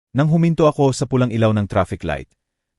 Nang huminto ako sa pulang ilaw ng traffic light,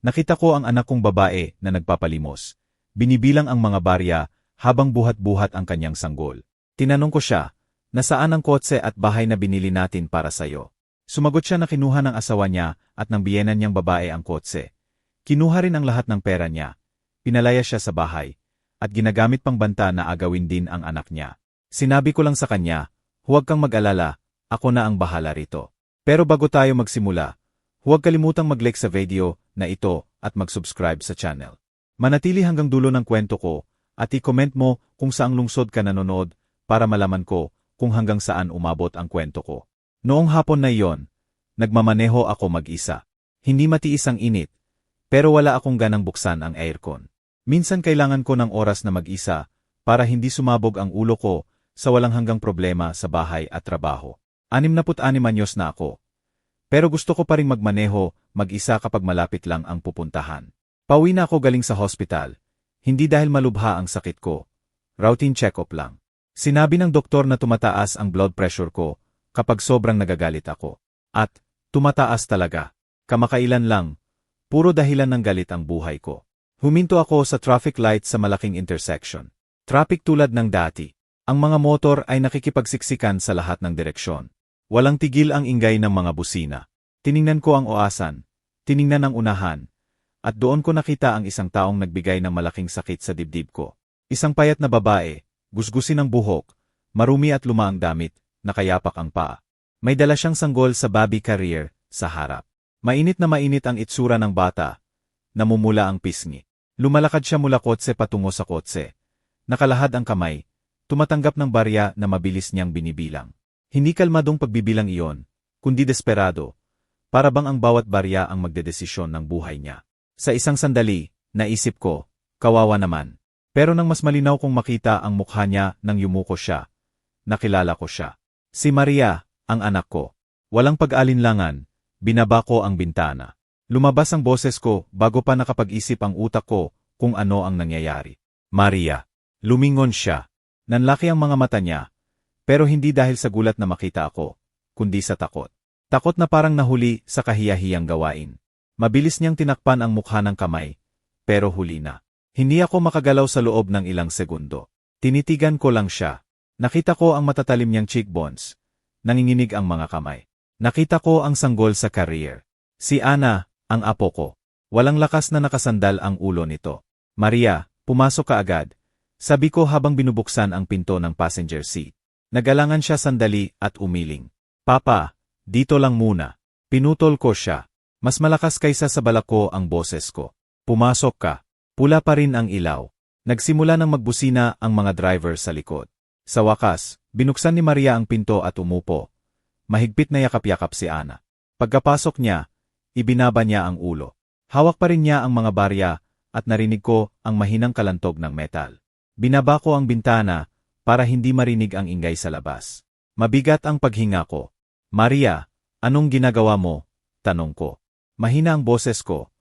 nakita ko ang anak kong babae na nagpapalimos. Binibilang ang mga barya habang buhat-buhat ang kanyang sanggol. Tinanong ko siya, nasaan ang kotse at bahay na binili natin para sayo? Sumagot siya na kinuha ng asawa niya at ng biyenan niyang babae ang kotse. Kinuha rin ang lahat ng pera niya. Pinalaya siya sa bahay at ginagamit pang banta na agawin din ang anak niya. Sinabi ko lang sa kanya, huwag kang mag-alala, ako na ang bahala rito. Pero bago tayo magsimula, huwag kalimutang mag-like sa video na ito at mag-subscribe sa channel. Manatili hanggang dulo ng kwento ko at i-comment mo kung saang lungsod ka nanonood para malaman ko kung hanggang saan umabot ang kwento ko. Noong hapon na iyon, nagmamaneho ako mag-isa. Hindi matiis ang init, pero wala akong ganang buksan ang aircon. Minsan kailangan ko ng oras na mag-isa para hindi sumabog ang ulo ko sa walang hanggang problema sa bahay at trabaho. 66 anyos na ako. Pero gusto ko pa ring magmaneho mag-isa kapag malapit lang ang pupuntahan. Pauwi na ako galing sa hospital. Hindi dahil malubha ang sakit ko. Routine check-up lang. Sinabi ng doktor na tumataas ang blood pressure ko kapag sobrang nagagalit ako. At tumataas talaga. Kamakailan lang. Puro dahilan ng galit ang buhay ko. Huminto ako sa traffic light sa malaking intersection. Traffic tulad ng dati. Ang mga motor ay nakikipagsiksikan sa lahat ng direksyon. Walang tigil ang ingay ng mga busina. Tiningnan ko ang oasan, tiningnan ang unahan, at doon ko nakita ang isang taong nagbigay ng malaking sakit sa dibdib ko. Isang payat na babae, gusgusin ang buhok, marumi at luma ang damit, nakayapak ang paa. May dala siyang sanggol sa baby carrier sa harap. Mainit na mainit ang itsura ng bata. Namumula ang pisngi. Lumalakad siya mula kotse patungo sa kotse. Nakalahad ang kamay, tumatanggap ng barya na mabilis niyang binibilang. Hindi kalmadong pagbibilang iyon, kundi desperado, para bang ang bawat barya ang magdedesisyon ng buhay niya. Sa isang sandali, naisip ko, kawawa naman. Pero nang mas malinaw kong makita ang mukha niya nang yumuko siya, nakilala ko siya. Si Maria, ang anak ko. Walang pag-alinlangan, binaba ko ang bintana. Lumabas ang boses ko bago pa nakapag-isip ang utak ko kung ano ang nangyayari. Maria. Lumingon siya. Nanlaki ang mga mata niya. Pero hindi dahil sa gulat na makita ako, kundi sa takot. Takot na parang nahuli sa kahiyahiyang gawain. Mabilis niyang tinakpan ang mukha ng kamay, pero huli na. Hindi ako makagalaw sa loob ng ilang segundo. Tinitigan ko lang siya. Nakita ko ang matatalim niyang cheekbones. Nanginginig ang mga kamay. Nakita ko ang sanggol sa carrier. Si Ana, ang apo ko. Walang lakas na nakasandal ang ulo nito. Maria, pumasok ka agad. Sabi ko habang binubuksan ang pinto ng passenger seat. Nagalangan siya sandali at umiling. Papa, dito lang muna. Pinutol ko siya. Mas malakas kaysa sa balak ko ang boses ko. Pumasok ka. Pula pa rin ang ilaw. Nagsimula ng magbusina ang mga driver sa likod. Sa wakas, binuksan ni Maria ang pinto at umupo. Mahigpit na yakap-yakap si Ana. Pagkapasok niya, ibinaba niya ang ulo. Hawak pa rin niya ang mga barya at narinig ko ang mahinang kalantog ng metal. Binaba ko ang bintana para hindi marinig ang ingay sa labas. Mabigat ang paghinga ko. Maria, anong ginagawa mo? Tanong ko. Mahina ang boses ko,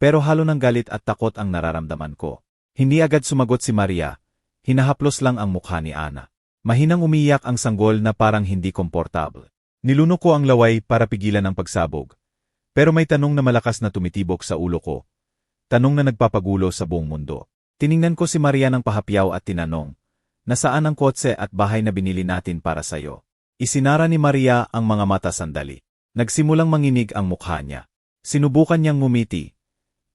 pero halo ng galit at takot ang nararamdaman ko. Hindi agad sumagot si Maria, hinahaplos lang ang mukha ni Ana. Mahinang umiyak ang sanggol na parang hindi komportable. Nilunok ko ang laway para pigilan ang pagsabog, pero may tanong na malakas na tumitibok sa ulo ko. Tanong na nagpapagulo sa buong mundo. Tiningnan ko si Maria ng pahapyaw at tinanong, nasaan ang kotse at bahay na binili natin para sayo? Isinara ni Maria ang mga mata sandali. Nagsimulang manginig ang mukha niya. Sinubukan niyang ngumiti,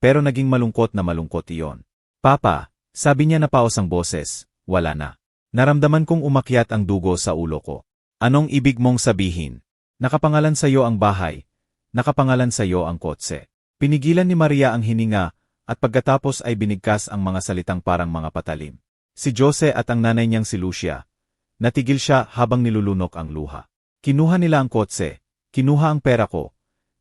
pero naging malungkot na malungkot iyon. Papa, sabi niya na paos ang boses, wala na. Naramdaman kong umakyat ang dugo sa ulo ko. Anong ibig mong sabihin? Nakapangalan sa iyo ang bahay, nakapangalan sa iyo ang kotse. Pinigilan ni Maria ang hininga at pagkatapos ay binigkas ang mga salitang parang mga patalim. Si Jose at ang nanay niyang si Lucia. Natigil siya habang nilulunok ang luha. Kinuha nila ang kotse, kinuha ang pera ko.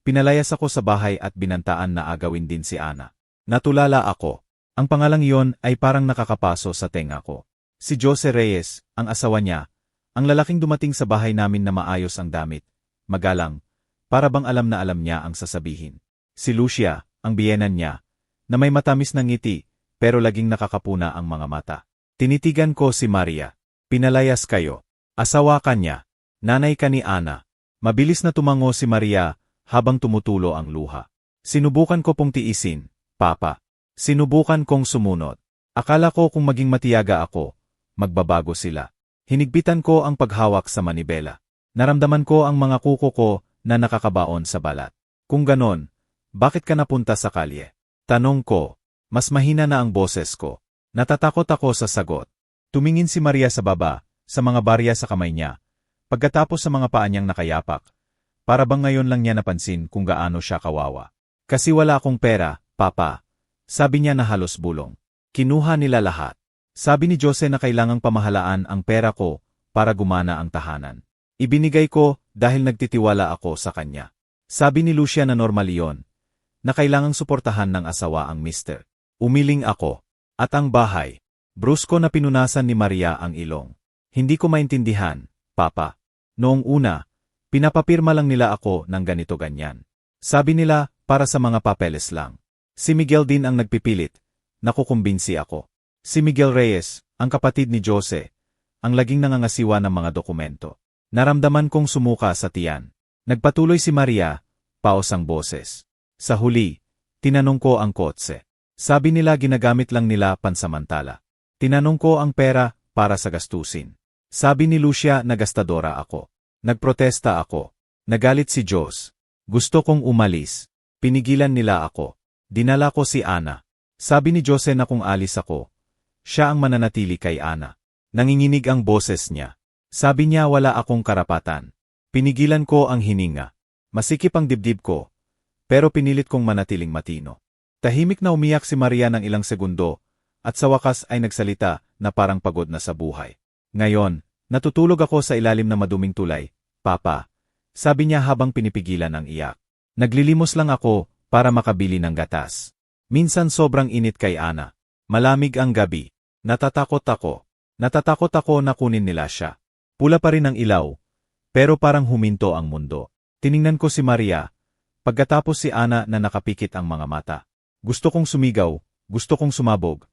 Pinalayas ako sa bahay at binantaan na agawin din si Ana. Natulala ako. Ang pangalang iyon ay parang nakakapaso sa tenga ko. Si Jose Reyes, ang asawa niya, ang lalaking dumating sa bahay namin na maayos ang damit, magalang, para bang alam na alam niya ang sasabihin. Si Lucia, ang biyenan niya, na may matamis na ngiti, pero laging nakakapuna ang mga mata. Tinitigan ko si Maria. Pinalayas kayo. Asawa ka niya. Nanay ka ni Ana. Mabilis na tumango si Maria habang tumutulo ang luha. Sinubukan ko pong tiisin, Papa. Sinubukan kong sumunod. Akala ko kung maging matiyaga ako, magbabago sila. Hinigpitan ko ang paghawak sa manibela. Naramdaman ko ang mga kuko ko na nakakabaon sa balat. Kung ganon, bakit ka napunta sa kalye? Tanong ko. Mas mahina na ang boses ko. Natatakot ako sa sagot. Tumingin si Maria sa baba, sa mga barya sa kamay niya. Pagkatapos sa mga paa niyang nakayapak, para bang ngayon lang niya napansin kung gaano siya kawawa. Kasi wala akong pera, Papa. Sabi niya na halos bulong. Kinuha nila lahat. Sabi ni Jose na kailangang pamahalaan ang pera ko para gumana ang tahanan. Ibinigay ko dahil nagtitiwala ako sa kanya. Sabi ni Lucia na normal iyon, na kailangang suportahan ng asawa ang mister. Umiling ako. At ang bahay. Brusko na pinunasan ni Maria ang ilong. Hindi ko maintindihan, Papa. Noong una, pinapapirma lang nila ako ng ganito-ganyan. Sabi nila, para sa mga papeles lang. Si Miguel din ang nagpipilit. Nakukumbinsi ako. Si Miguel Reyes, ang kapatid ni Jose, ang laging nangangasiwa ng mga dokumento. Naramdaman kong sumuka sa tiyan. Nagpatuloy si Maria, paos ang boses. Sa huli, tinanong ko ang kotse. Sabi nila ginagamit lang nila pansamantala. Tinanong ko ang pera para sa gastusin. Sabi ni Lucia na gastadora ako. Nagprotesta ako. Nagalit si Jos. Gusto kong umalis. Pinigilan nila ako. Dinala ko si Ana. Sabi ni Jose na kung alis ako, siya ang mananatili kay Ana. Nanginginig ang boses niya. Sabi niya wala akong karapatan. Pinigilan ko ang hininga. Masikip ang dibdib ko, pero pinilit kong manatiling matino. Tahimik na umiyak si Maria ng ilang segundo, at sa wakas ay nagsalita na parang pagod na sa buhay. Ngayon, natutulog ako sa ilalim ng maduming tulay, Papa. Sabi niya habang pinipigilan ang iyak. Naglilimos lang ako para makabili ng gatas. Minsan sobrang init kay Ana. Malamig ang gabi. Natatakot ako. Natatakot ako na kunin nila siya. Pula pa rin ang ilaw, pero parang huminto ang mundo. Tiningnan ko si Maria, pagkatapos si Ana na nakapikit ang mga mata. Gusto kong sumigaw, gusto kong sumabog,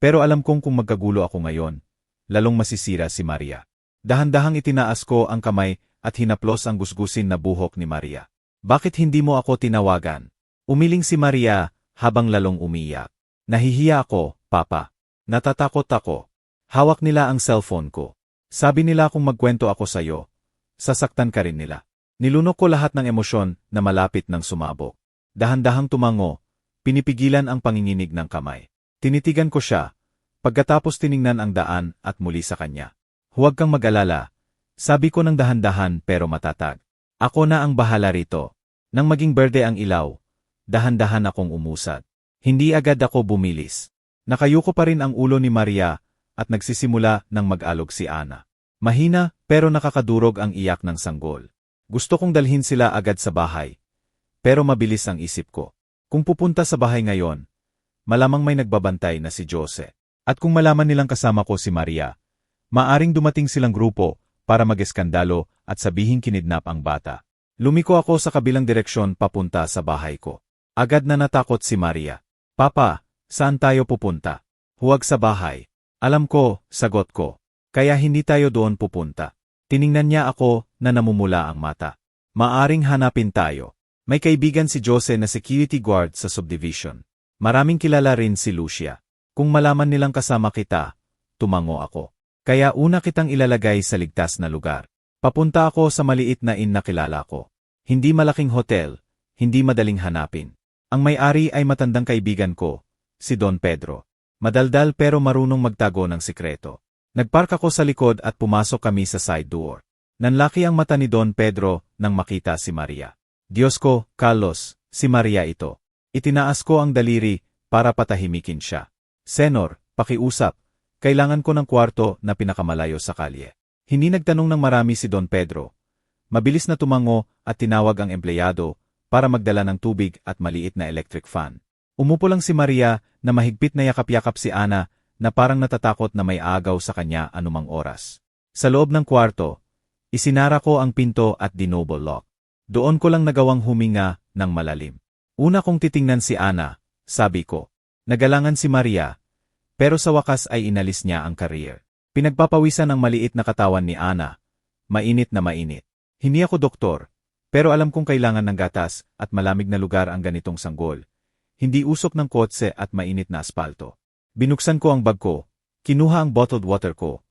pero alam kong kung magkagulo ako ngayon, lalong masisira si Maria. Dahan-dahang itinaas ko ang kamay at hinaplos ang gusgusin na buhok ni Maria. Bakit hindi mo ako tinawagan? Umiling si Maria habang lalong umiyak. Nahihiya ako, Papa. Natatakot ako. Hawak nila ang cellphone ko. Sabi nila kung magkwento ako sa'yo, sasaktan ka rin nila. Nilunok ko lahat ng emosyon na malapit ng sumabog. Dahan-dahang tumango, pinipigilan ang panginginig ng kamay. Tinitigan ko siya, pagkatapos tiningnan ang daan at muli sa kanya. Huwag kang mag-alala, sabi ko ng dahan-dahan pero matatag. Ako na ang bahala rito. Nang maging berde ang ilaw, dahan-dahan akong umusad. Hindi agad ako bumilis. Nakayuko pa rin ang ulo ni Maria at nagsisimula ng mag-alog si Ana. Mahina pero nakakadurog ang iyak ng sanggol. Gusto kong dalhin sila agad sa bahay. Pero mabilis ang isip ko. Kung pupunta sa bahay ngayon, malamang may nagbabantay na si Jose. At kung malaman nilang kasama ko si Maria, maaring dumating silang grupo para mag-eskandalo at sabihing kinidnap ang bata. Lumiko ako sa kabilang direksyon papunta sa bahay ko. Agad na natakot si Maria. Papa, saan tayo pupunta? Huwag sa bahay. Alam ko, sagot ko. Kaya hindi tayo doon pupunta. Tiningnan niya ako na namumula ang mata. Maaring hanapin tayo. May kaibigan si Jose na security guard sa subdivision. Maraming kilala rin si Lucia. Kung malaman nilang kasama kita, tumango ako. Kaya una kitang ilalagay sa ligtas na lugar. Papunta ako sa maliit na inn na kilala ko. Hindi malaking hotel, hindi madaling hanapin. Ang may-ari ay matandang kaibigan ko, si Don Pedro. Madaldal pero marunong magtago ng sikreto. Nagpark ako sa likod at pumasok kami sa side door. Nanlaki ang mata ni Don Pedro nang makita si Maria. Diyos ko, Carlos, si Maria ito. Itinaas ko ang daliri para patahimikin siya. Senor, pakiusap, kailangan ko ng kwarto na pinakamalayo sa kalye. Hindi nagtanong ng marami si Don Pedro. Mabilis na tumango at tinawag ang empleyado para magdala ng tubig at maliit na electric fan. Umupo lang si Maria na mahigpit na yakap-yakap si Ana na parang natatakot na may agaw sa kanya anumang oras. Sa loob ng kwarto, isinara ko ang pinto at dinoble lock. Doon ko lang nagawang huminga ng malalim. Una kong titingnan si Ana, sabi ko. Nagalangan si Maria, pero sa wakas ay inalis niya ang career. Pinagpapawisan ang maliit na katawan ni Ana. Mainit na mainit. Hindi ako doktor, Pero alam kong kailangan ng gatas at malamig na lugar ang ganitong sanggol. Hindi usok ng kotse at mainit na aspalto. Binuksan ko ang bag ko, kinuha ang bottled water ko,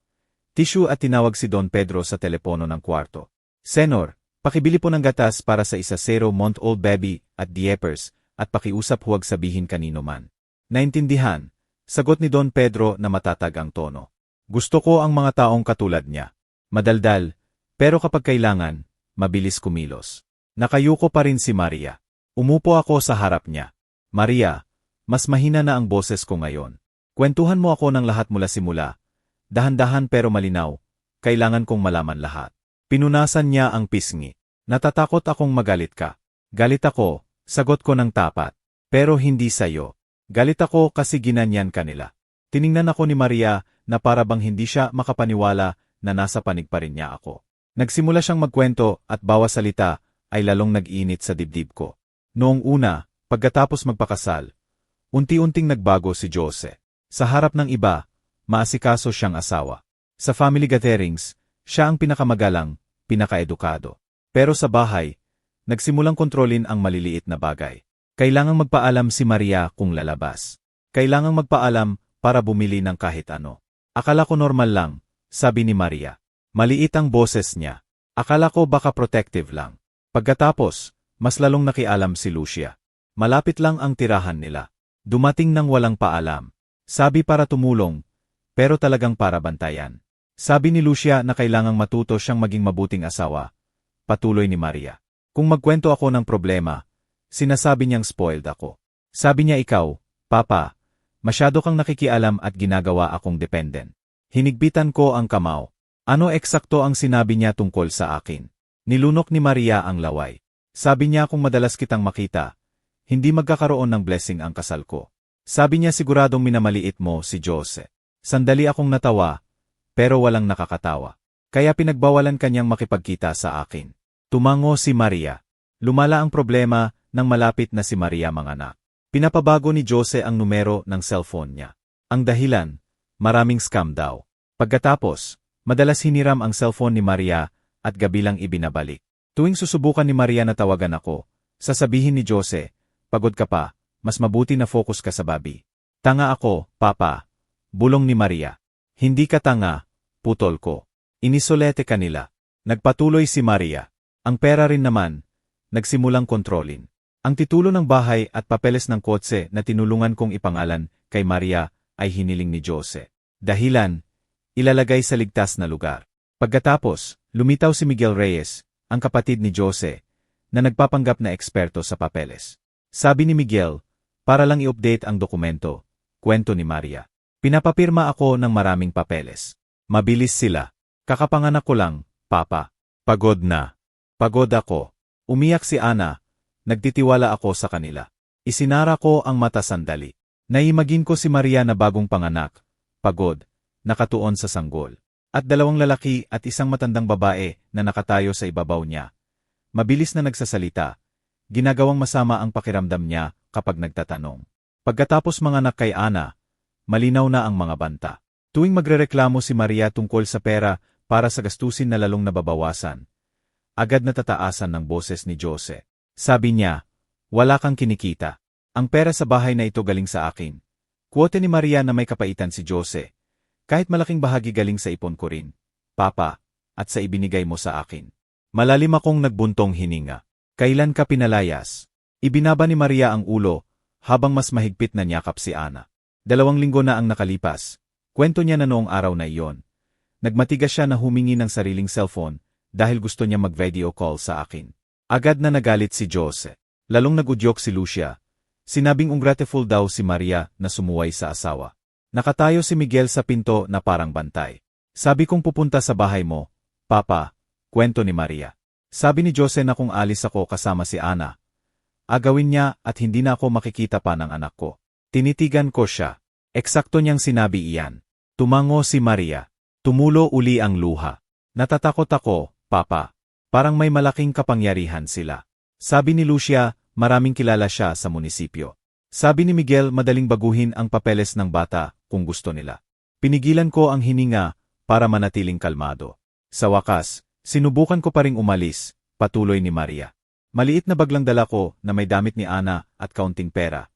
tissue at tinawag si Don Pedro sa telepono ng kwarto. Senor, pakibili po ng gatas para sa 1-month-old baby at diapers at pakiusap huwag sabihin kanino man. Naintindihan, sagot ni Don Pedro na matatag ang tono. Gusto ko ang mga taong katulad niya. Madaldal, pero kapag kailangan, mabilis kumilos. Nakayuko pa rin si Maria. Umupo ako sa harap niya. Maria, mas mahina na ang boses ko ngayon. Kwentuhan mo ako ng lahat mula simula. Dahan-dahan pero malinaw. Kailangan kong malaman lahat. Pinunasan niya ang pisngi. Natatakot akong magalit ka. Galit ako, sagot ko ng tapat. Pero hindi sa'yo. Galit ako kasi ginanyan ka nila. Tiningnan ako ni Maria na para bang hindi siya makapaniwala na nasa panig pa rin niya ako. Nagsimula siyang magkwento at bawat salita ay lalong nag-init sa dibdib ko. Noong una, pagkatapos magpakasal, unti-unting nagbago si Jose. Sa harap ng iba, maasikaso siyang asawa. Sa family gatherings, siya ang pinakamagalang, pinakaedukado. Pero sa bahay, nagsimulang kontrolin ang maliliit na bagay. Kailangang magpaalam si Maria kung lalabas. Kailangang magpaalam para bumili ng kahit ano. Akala ko normal lang, sabi ni Maria. Maliit ang boses niya. Akala ko baka protective lang. Pagkatapos, mas lalong nakialam si Lucia. Malapit lang ang tirahan nila. Dumating nang walang paalam. Sabi para tumulong, pero talagang para bantayan. Sabi ni Lucia na kailangang matuto siyang maging mabuting asawa. Patuloy ni Maria. Kung magkwento ako ng problema, sinasabi niyang spoiled ako. Sabi niya ikaw, Papa, masyado kang nakikialam at ginagawa akong dependent. Hinigpitan ko ang kamao. Ano eksakto ang sinabi niya tungkol sa akin? Nilunok ni Maria ang laway. Sabi niya kung madalas kitang makita, hindi magkakaroon ng blessing ang kasal ko. Sabi niya siguradong minamaliit mo si Jose. Sandali akong natawa, pero walang nakakatawa. Kaya pinagbawalan kanyang makipagkita sa akin. Tumango si Maria. Lumala ang problema nang malapit na si Maria manganak. Pinapabago ni Jose ang numero ng cellphone niya. Ang dahilan, maraming scam daw. Pagkatapos, madalas hiniram ang cellphone ni Maria at gabi lang ibinabalik. Tuwing susubukan ni Maria na tawagan ako, sasabihin ni Jose, pagod ka pa, mas mabuti na focus ka sa baby. Tanga ako, Papa. Bulong ni Maria. Hindi ka tanga, putol ko. Inisolete ka nila. Nagpatuloy si Maria. Ang pera rin naman, nagsimulang kontrolin. Ang titulo ng bahay at papeles ng kotse na tinulungan kong ipangalan kay Maria ay hiniling ni Jose. Dahilan, ilalagay sa ligtas na lugar. Pagkatapos, lumitaw si Miguel Reyes, ang kapatid ni Jose, na nagpapanggap na eksperto sa papeles. Sabi ni Miguel, para lang i-update ang dokumento, kwento ni Maria. Pinapapirma ako ng maraming papeles. Mabilis sila. Kakapanganak ko lang, Papa. Pagod na. Pagod ako. Umiyak si Ana. Nagtitiwala ako sa kanila. Isinara ko ang mata sandali. Naimagin ko si Maria na bagong panganak. Pagod. Nakatuon sa sanggol. At dalawang lalaki at isang matandang babae na nakatayo sa ibabaw niya. Mabilis na nagsasalita. Ginagawang masama ang pakiramdam niya kapag nagtatanong. Pagkatapos manganak kay Ana, malinaw na ang mga banta. Tuwing magrereklamo si Maria tungkol sa pera para sa gastusin na lalong nababawasan, agad natataasan ng boses ni Jose. Sabi niya, wala kang kinikita. Ang pera sa bahay na ito galing sa akin. Quote ni Maria na may kapaitan si Jose. Kahit malaking bahagi galing sa ipon ko rin, Papa, at sa ibinigay mo sa akin. Malalim akong nagbuntong hininga. Kailan ka pinalayas? Ibinaba ni Maria ang ulo, habang mas mahigpit na niyakap si Ana. 2 linggo na ang nakalipas. Kwento niya na noong araw na iyon. Nagmatigas siya na humingi ng sariling cellphone dahil gusto niya mag-video call sa akin. Agad na nagalit si Jose. Lalong nagudyok si Lucia. Sinabing ungrateful daw si Maria na sumuway sa asawa. Nakatayo si Miguel sa pinto na parang bantay. Sabi kong pupunta sa bahay mo, Papa, kwento ni Maria. Sabi ni Jose na kung alis ako kasama si Ana, agawin niya at hindi na ako makikita pa ng anak ko. Tinitigan ko siya. Eksakto niyang sinabi iyan. Tumango si Maria. Tumulo uli ang luha. Natatakot ako, Papa. Parang may malaking kapangyarihan sila. Sabi ni Lucia, maraming kilala siya sa munisipyo. Sabi ni Miguel madaling baguhin ang papeles ng bata kung gusto nila. Pinigilan ko ang hininga para manatiling kalmado. Sa wakas, sinubukan ko pa ring umalis, patuloy ni Maria. Maliit na bag lang dala ko na may damit ni Ana at kaunting pera.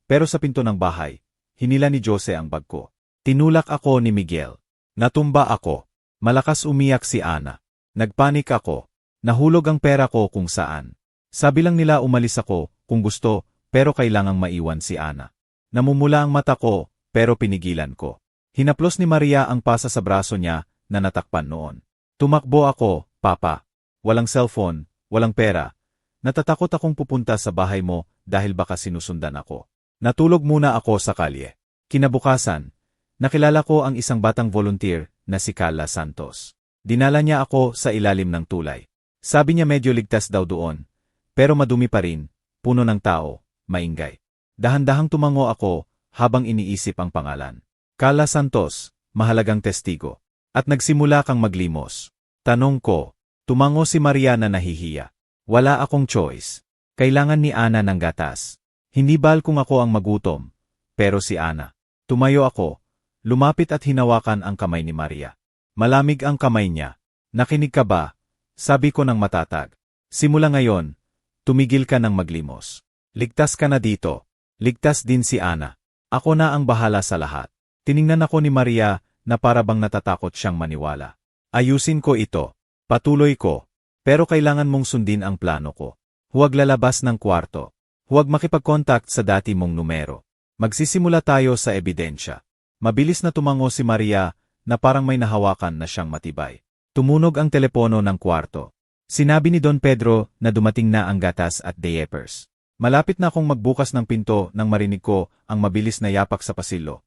Pero sa pinto ng bahay, hinila ni Jose ang bag ko. Tinulak ako ni Miguel. Natumba ako. Malakas umiyak si Ana. Nagpanik ako. Nahulog ang pera ko kung saan. Sabi lang nila umalis ako kung gusto, pero kailangang maiwan si Ana. Namumula ang mata ko, pero pinigilan ko. Hinaplos ni Maria ang pasa sa braso niya na natakpan noon. Tumakbo ako, Papa. Walang cellphone, walang pera. Natatakot akong pupunta sa bahay mo dahil baka sinusundan ako. Natulog muna ako sa kalye. Kinabukasan, nakilala ko ang isang batang volunteer na si Carla Santos. Dinala niya ako sa ilalim ng tulay. Sabi niya medyo ligtas daw doon, pero madumi pa rin, puno ng tao, maingay. Dahan-dahang tumango ako habang iniisip ang pangalan. Carla Santos, mahalagang testigo. At nagsimula kang maglimos. Tanong ko, tumango si Maria na nahihiya. Wala akong choice. Kailangan ni Ana ng gatas. Hindi bal kung ako ang magutom, pero si Ana. Tumayo ako, lumapit at hinawakan ang kamay ni Maria. Malamig ang kamay niya. Nakinig ka ba? Sabi ko ng matatag. Simula ngayon, tumigil ka ng maglimos. Ligtas ka na dito. Ligtas din si Ana. Ako na ang bahala sa lahat. Tiningnan ako ni Maria na para bang natatakot siyang maniwala. Ayusin ko ito. Patuloy ko. Pero kailangan mong sundin ang plano ko. Huwag lalabas ng kwarto. Huwag makipag-contact sa dati mong numero. Magsisimula tayo sa ebidensya. Mabilis na tumango si Maria na parang may nahawakan na siyang matibay. Tumunog ang telepono ng kwarto. Sinabi ni Don Pedro na dumating na ang gatas at diapers. Malapit na akong magbukas ng pinto nang marinig ko ang mabilis na yapak sa pasilyo.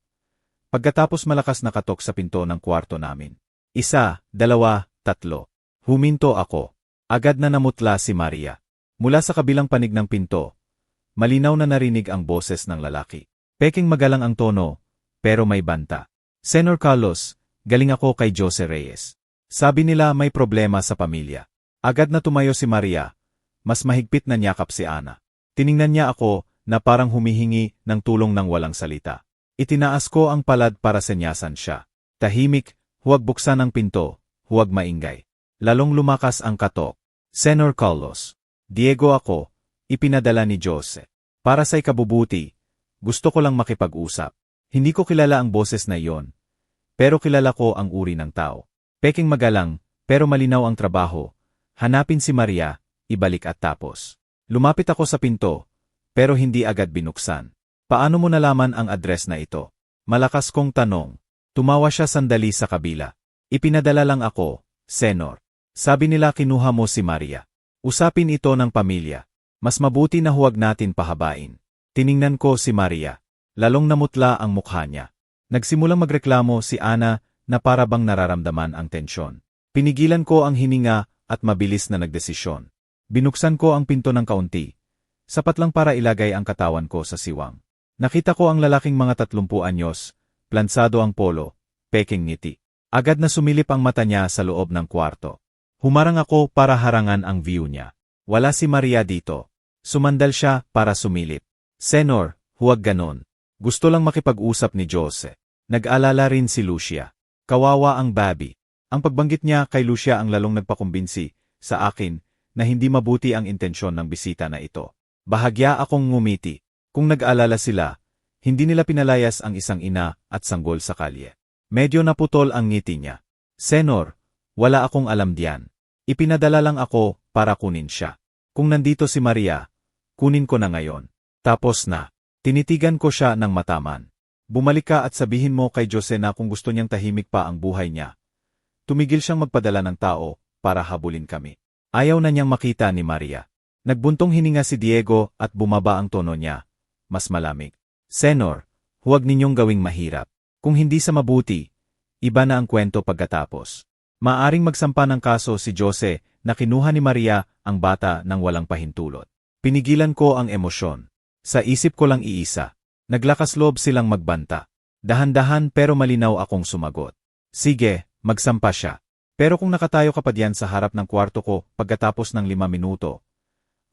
Pagkatapos malakas na katok sa pinto ng kwarto namin. 1, 2, 3. Huminto ako. Agad na namutla si Maria. Mula sa kabilang panig ng pinto, malinaw na narinig ang boses ng lalaki. Peking magalang ang tono, pero may banta. Senor Carlos, galing ako kay Jose Reyes. Sabi nila may problema sa pamilya. Agad na tumayo si Maria. Mas mahigpit na niyakap si Ana. Tiningnan niya ako na parang humihingi ng tulong ng walang salita. Itinaas ko ang palad para senyasan siya. Tahimik, huwag buksan ang pinto, huwag maingay. Lalong lumakas ang katok. Senor Carlos, Diego ako, ipinadala ni Jose. Para sa ikabubuti, gusto ko lang makipag-usap. Hindi ko kilala ang boses na iyon. Pero kilala ko ang uri ng tao. Peking magalang, pero malinaw ang trabaho. Hanapin si Maria, ibalik at tapos. Lumapit ako sa pinto, pero hindi agad binuksan. Paano mo nalaman ang address na ito? Malakas kong tanong. Tumawa siya sandali sa kabila. Ipinadala lang ako, Senor. Sabi nila kinuha mo si Maria. Usapin ito ng pamilya. Mas mabuti na huwag natin pahabain. Tiningnan ko si Maria. Lalong namutla ang mukha niya. Nagsimulang magreklamo si Ana na para bang nararamdaman ang tensyon. Pinigilan ko ang hininga at mabilis na nagdesisyon. Binuksan ko ang pinto ng kaunti. Sapat lang para ilagay ang katawan ko sa siwang. Nakita ko ang lalaking mga 30 anyos, plansado ang polo, peking ngiti. Agad na sumilip ang mata niya sa loob ng kwarto. Humarang ako para harangan ang view niya. Wala si Maria dito. Sumandal siya para sumilip. Senor, huwag ganon. Gusto lang makipag-usap ni Jose. Nag-alala rin si Lucia. Kawawa ang baby. Ang pagbanggit niya kay Lucia ang lalong nagpakumbinsi sa akin na hindi mabuti ang intensyon ng bisita na ito. Bahagya akong ngumiti. Kung nag-alala sila, hindi nila pinalayas ang isang ina at sanggol sa kalye. Medyo naputol ang ngiti niya. Senor, wala akong alam diyan. Ipinadala lang ako para kunin siya. Kung nandito si Maria, kunin ko na ngayon. Tapos na. Tinitigan ko siya ng mataman. Bumalik ka at sabihin mo kay Jose na kung gusto niyang tahimik pa ang buhay niya. Tumigil siyang magpadala ng tao para habulin kami. Ayaw na niyang makita ni Maria. Nagbuntong hininga si Diego at bumaba ang tono niya. Mas malamig. Senor, huwag ninyong gawing mahirap. Kung hindi sa mabuti, iba na ang kwento pagkatapos. Maaring magsampa ng kaso si Jose na kinuha ni Maria ang bata ng walang pahintulot. Pinigilan ko ang emosyon. Sa isip ko lang iisa. Naglakas loob silang magbanta. Dahan-dahan pero malinaw akong sumagot. Sige, magsampa siya. Pero kung nakatayo ka pa diyan sa harap ng kwarto ko pagkatapos ng 5 minuto,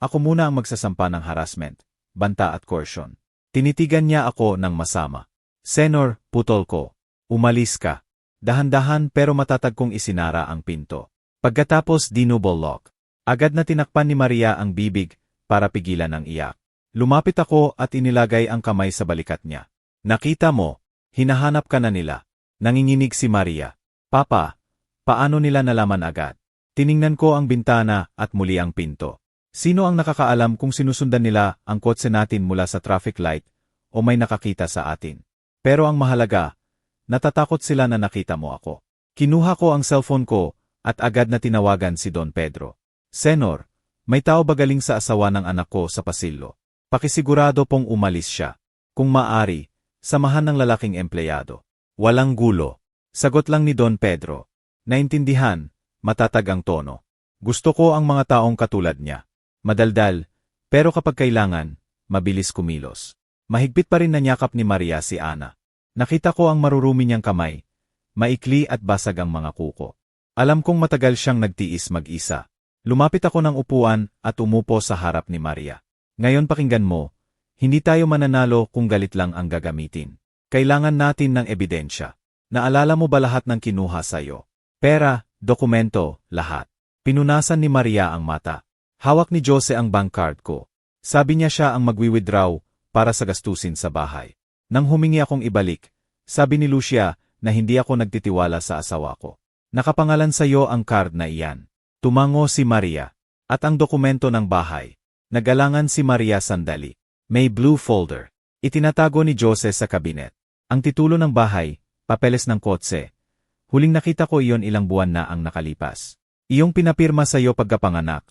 ako muna ang magsasampa ng harassment, banta at coercion. Tinitigan niya ako ng masama. Senor, putol ko. Umalis ka. Dahan-dahan pero matatag kong isinara ang pinto. Pagkatapos dinouble lock. Agad na tinakpan ni Maria ang bibig para pigilan ang iyak. Lumapit ako at inilagay ang kamay sa balikat niya. Nakita mo, hinahanap ka na nila. Nanginginig si Maria. Papa, paano nila nalaman agad? Tiningnan ko ang bintana at muli ang pinto. Sino ang nakakaalam kung sinusundan nila ang kotse natin mula sa traffic light o may nakakita sa atin? Pero ang mahalaga, natatakot sila na nakita mo ako. Kinuha ko ang cellphone ko at agad na tinawagan si Don Pedro. Senor, may tao ba galing sa asawa ng anak ko sa pasilyo? Pakisigurado pong umalis siya. Kung maari, samahan ng lalaking empleyado. Walang gulo. Sagot lang ni Don Pedro. Naintindihan, matatag ang tono. Gusto ko ang mga taong katulad niya. Madaldal, pero kapag kailangan, mabilis kumilos. Mahigpit pa rin nanyakap ni Maria si Ana. Nakita ko ang marurumi niyang kamay. Maikli at basag ang mga kuko. Alam kong matagal siyang nagtiis mag-isa. Lumapit ako ng upuan at umupo sa harap ni Maria. Ngayon pakinggan mo, hindi tayo mananalo kung galit lang ang gagamitin. Kailangan natin ng ebidensya. Naalala mo ba lahat ng kinuha sa'yo? Pera, dokumento, lahat. Pinunasan ni Maria ang mata. Hawak ni Jose ang bank card ko. Sabi niya siya ang magwi-withdraw para sa gastusin sa bahay. Nang humingi akong ibalik, sabi ni Lucia na hindi ako nagtitiwala sa asawa ko. Nakapangalan sa'yo ang card na iyan. Tumango si Maria. At ang dokumento ng bahay. Nagalangan si Maria sandali. May blue folder. Itinatago ni Jose sa kabinet. Ang titulo ng bahay, papeles ng kotse. Huling nakita ko iyon ilang buwan na ang nakalipas. Iyong pinapirma sa iyo pagkapanganak.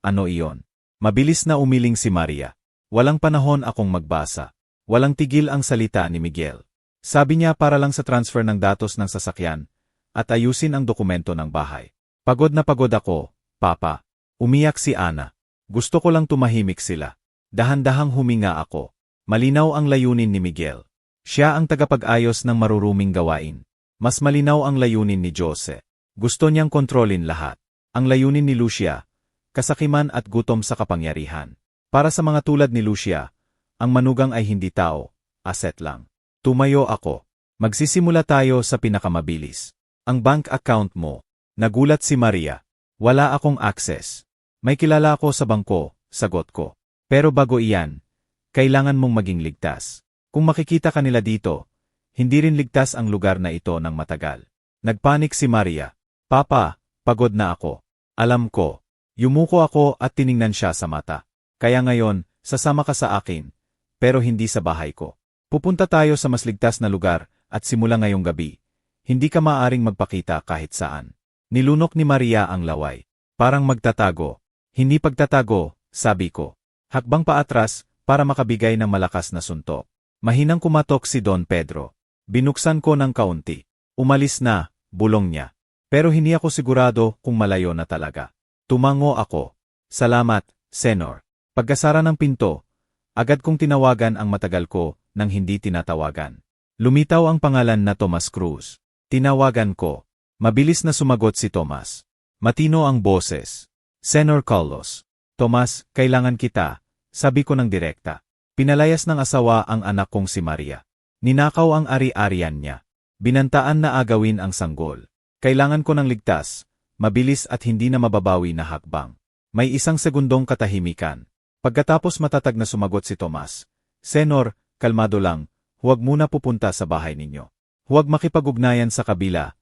Ano iyon? Mabilis na umiling si Maria. Walang panahon akong magbasa. Walang tigil ang salita ni Miguel. Sabi niya para lang sa transfer ng datos ng sasakyan at ayusin ang dokumento ng bahay. Pagod na pagod ako, Papa. Umiyak si Ana. Gusto ko lang tumahimik sila. Dahan-dahang huminga ako. Malinaw ang layunin ni Miguel. Siya ang tagapag-ayos ng maruruming gawain. Mas malinaw ang layunin ni Jose. Gusto niyang kontrolin lahat. Ang layunin ni Lucia, kasakiman at gutom sa kapangyarihan. Para sa mga tulad ni Lucia, ang manugang ay hindi tao, asset lang. Tumayo ako. Magsisimula tayo sa pinakamabilis. Ang bank account mo. Nagulat si Maria. Wala akong access. May kilala ako sa bangko, sagot ko. Pero bago iyan, kailangan mong maging ligtas. Kung makikita ka nila dito, hindi rin ligtas ang lugar na ito ng matagal. Nagpanik si Maria. Papa, pagod na ako. Alam ko. Yumuko ako at tiningnan siya sa mata. Kaya ngayon, sasama ka sa akin, pero hindi sa bahay ko. Pupunta tayo sa mas ligtas na lugar at simula ngayong gabi, hindi ka maaaring magpakita kahit saan. Nilunok ni Maria ang laway. Parang magtatago. Hindi pagtatago, sabi ko. Hakbang paatras para makabigay ng malakas na suntok. Mahinang kumatok si Don Pedro. Binuksan ko ng kaunti. Umalis na, bulong niya. Pero hindi ako sigurado kung malayo na talaga. Tumango ako. Salamat, Senor. Pagkasara ng pinto, agad kong tinawagan ang matagal ko nang hindi tinatawagan. Lumitaw ang pangalan na Tomas Cruz. Tinawagan ko. Mabilis na sumagot si Tomas. Matino ang boses. Senor Carlos. Tomas, kailangan kita, sabi ko ng direkta. Pinalayas ng asawa ang anak kong si Maria. Ninakaw ang ari-arian niya. Binantaan na agawin ang sanggol. Kailangan ko ng ligtas, mabilis at hindi na mababawi na hakbang. May isang segundong katahimikan. Pagkatapos matatag na sumagot si Tomas. Senor, kalmado lang, huwag muna pupunta sa bahay ninyo. Huwag makipag-ugnayan sa kabila.